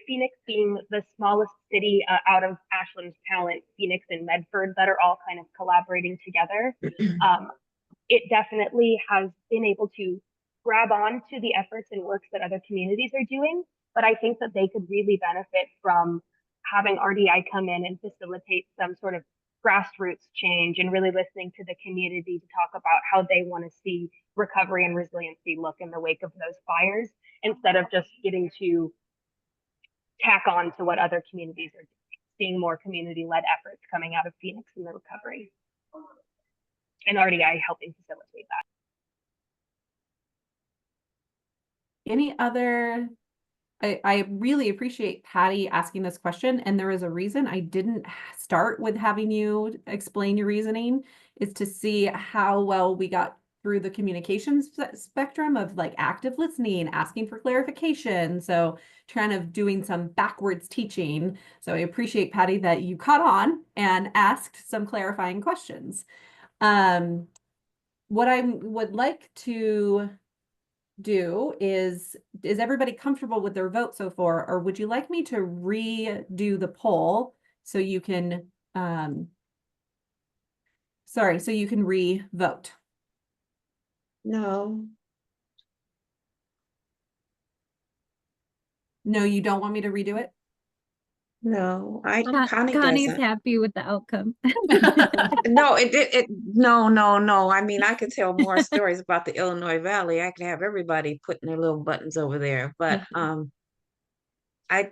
Phoenix being the smallest city out of Ashland's talent, Phoenix and Medford, that are all kind of collaborating together, it definitely has been able to grab on to the efforts and works that other communities are doing. But I think that they could really benefit from having RDI come in and facilitate some sort of grassroots change and really listening to the community to talk about how they want to see recovery and resiliency look in the wake of those fires, instead of just getting to tack on to what other communities are doing, seeing more community-led efforts coming out of Phoenix in the recovery, and RDI helping facilitate that. Any other? I really appreciate Patty asking this question, and there is a reason I didn't start with having you explain your reasoning, is to see how well we got through the communications spectrum of like active listening, asking for clarification. So kind of doing some backwards teaching. So I appreciate, Patty, that you caught on and asked some clarifying questions. What I would like to do is everybody comfortable with their vote so far, or would you like me to redo the poll so you can so you can re-vote? No. No, you don't want me to redo it? No, Connie Connie's doesn't. happy with the outcome. No, no. I mean, I could tell more stories about the Illinois Valley. I could have everybody putting their little buttons over there, but I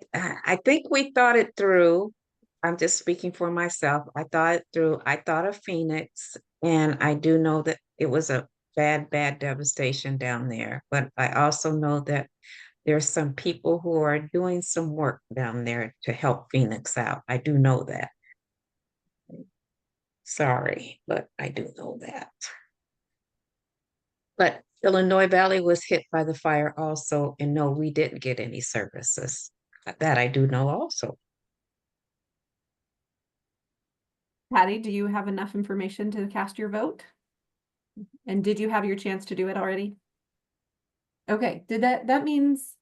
think we thought it through. I'm just speaking for myself. I thought it through. I thought of Phoenix, and I do know that it was a bad devastation down there. But I also know that there's some people who are doing some work down there to help Phoenix out. I do know that. Sorry, but I do know that. But Illinois Valley was hit by the fire also, and no, we didn't get any services. That I do know also. Patty, do you have enough information to cast your vote? And did you have your chance to do it already? Okay, that means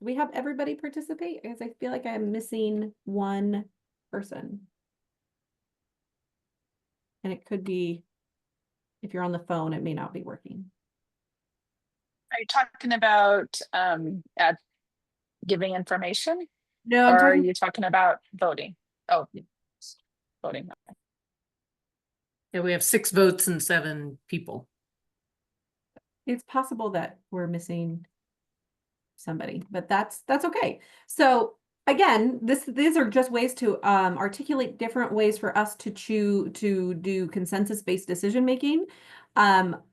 we have everybody participate? Because I feel like I'm missing one person. And it could be, if you're on the phone, it may not be working. Are you talking about giving information? No, or are you talking about voting? Oh, voting. Yeah, we have 6 votes and 7 people. It's possible that we're missing somebody, but that's okay. So again, these are just ways to articulate different ways for us to do consensus-based decision making.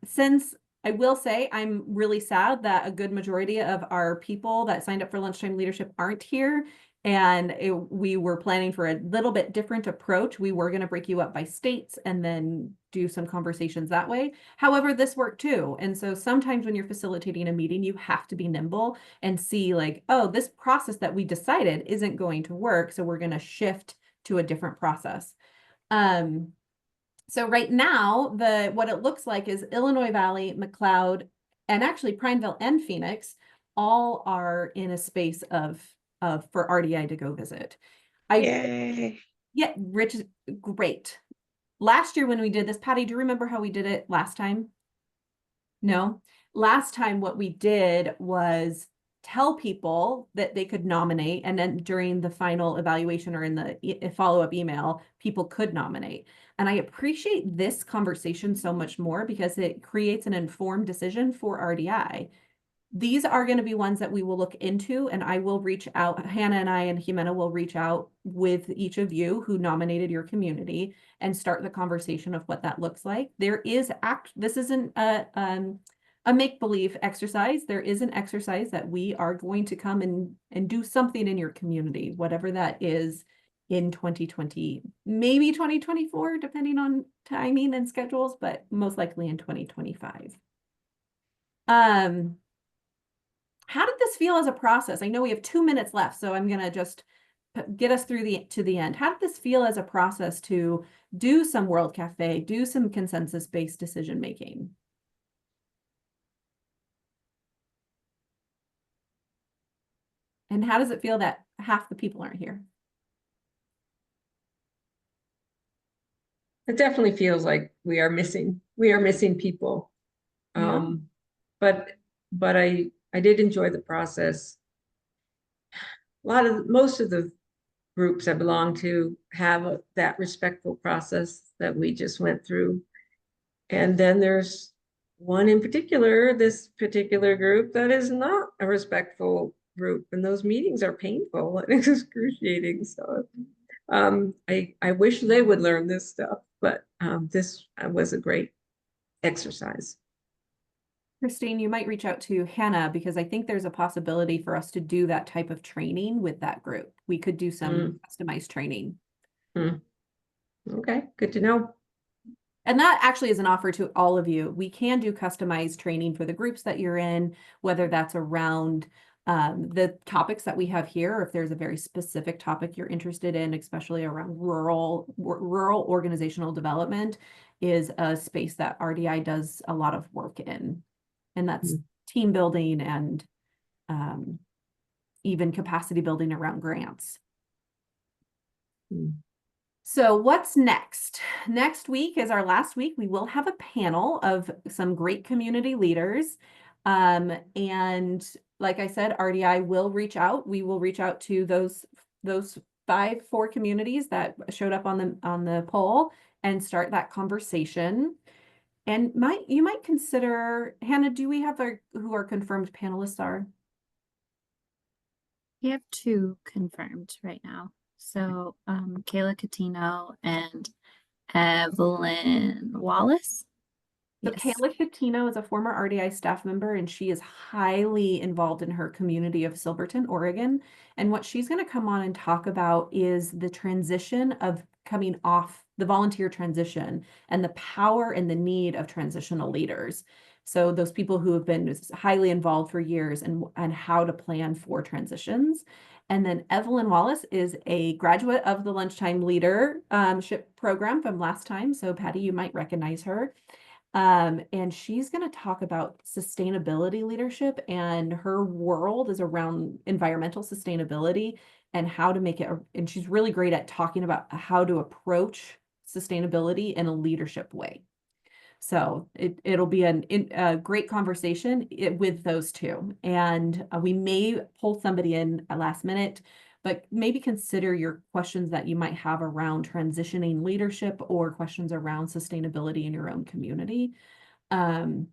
Since I will say I'm really sad that a good majority of our people that signed up for Lunchtime Leadership aren't here. And we were planning for a little bit different approach. We were going to break you up by states and then do some conversations that way. However, this worked too. And so sometimes when you're facilitating a meeting, you have to be nimble and see like, oh, this process that we decided isn't going to work. So we're going to shift to a different process. So right now, what it looks like is Illinois Valley, McLeod, and actually Prineville and Phoenix all are in a space for RDI to go visit. Yay. Yeah, Rich, great. Last year when we did this, Patty, do you remember how we did it last time? No? Last time what we did was tell people that they could nominate, and then during the final evaluation or in the follow-up email, people could nominate. And I appreciate this conversation so much more because it creates an informed decision for RDI. These are going to be ones that we will look into, and I will reach out. Hannah and I and Jimena will reach out with each of you who nominated your community and start the conversation of what that looks like. This isn't a make-believe exercise. There is an exercise that we are going to come and do something in your community, whatever that is, in 2020, maybe 2024, depending on timing and schedules, but most likely in 2025. How did this feel as a process? I know we have 2 minutes left, so I'm going to just get us through to the end. How did this feel as a process to do some World Cafe, do some consensus-based decision making? And how does it feel that half the people aren't here? It definitely feels like we are missing people. Yeah. But I did enjoy the process. Most of the groups I belong to have that respectful process that we just went through. And then there's one in particular, this particular group, that is not a respectful group, and those meetings are painful and excruciating. So I wish they would learn this stuff, but this was a great exercise. Christine, you might reach out to Hannah because I think there's a possibility for us to do that type of training with that group. We could do some customized training. Okay, good to know. And that actually is an offer to all of you. We can do customized training for the groups that you're in, whether that's around the topics that we have here, or if there's a very specific topic you're interested in, especially around rural organizational development, is a space that RDI does a lot of work in. And that's team building and even capacity building around grants. So what's next? Next week is our last week. We will have a panel of some great community leaders. And like I said, RDI will reach out. We will reach out to those four communities that showed up on the poll and start that conversation. And you might consider, Hannah, do we have who our confirmed panelists are? We have 2 confirmed right now. So Kayla Catino and Evelyn Wallace. So Yes. Kayla Catino is a former RDI staff member, and she is highly involved in her community of Silverton, Oregon. And what she's going to come on and talk about is the transition of coming off the volunteer transition and the power and the need of transitional leaders. So those people who have been highly involved for years and how to plan for transitions. And then Evelyn Wallace is a graduate of the Lunchtime Leadership program from last time. So Patty, you might recognize her. And she's going to talk about sustainability leadership, and her world is around environmental sustainability and how to make it. And she's really great at talking about how to approach sustainability in a leadership way. So it'll be a great conversation with those 2. And we may pull somebody in at last minute, but maybe consider your questions that you might have around transitioning leadership or questions around sustainability in your own community. And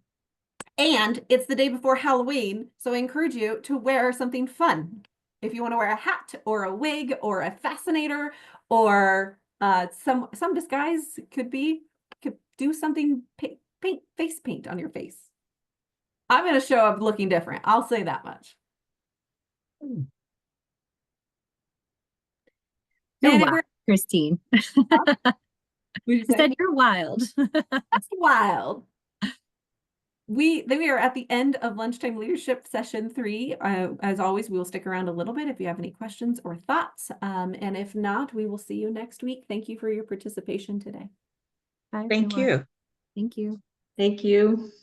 it's the day before Halloween, so I encourage you to wear something fun. If you want to wear a hat or a wig or a fascinator or some disguise could do something, paint face paint on your face. I'm going to show up looking different. I'll say that much. You're And wild, Christine. We I said you're wild. That's wild. We are at the end of Lunchtime Leadership Session 3. As always, we will stick around a little bit if you have any questions or thoughts. And if not, we will see you next week. Thank you for your participation today. Bye, Thank everyone. you. Thank you. Thank you.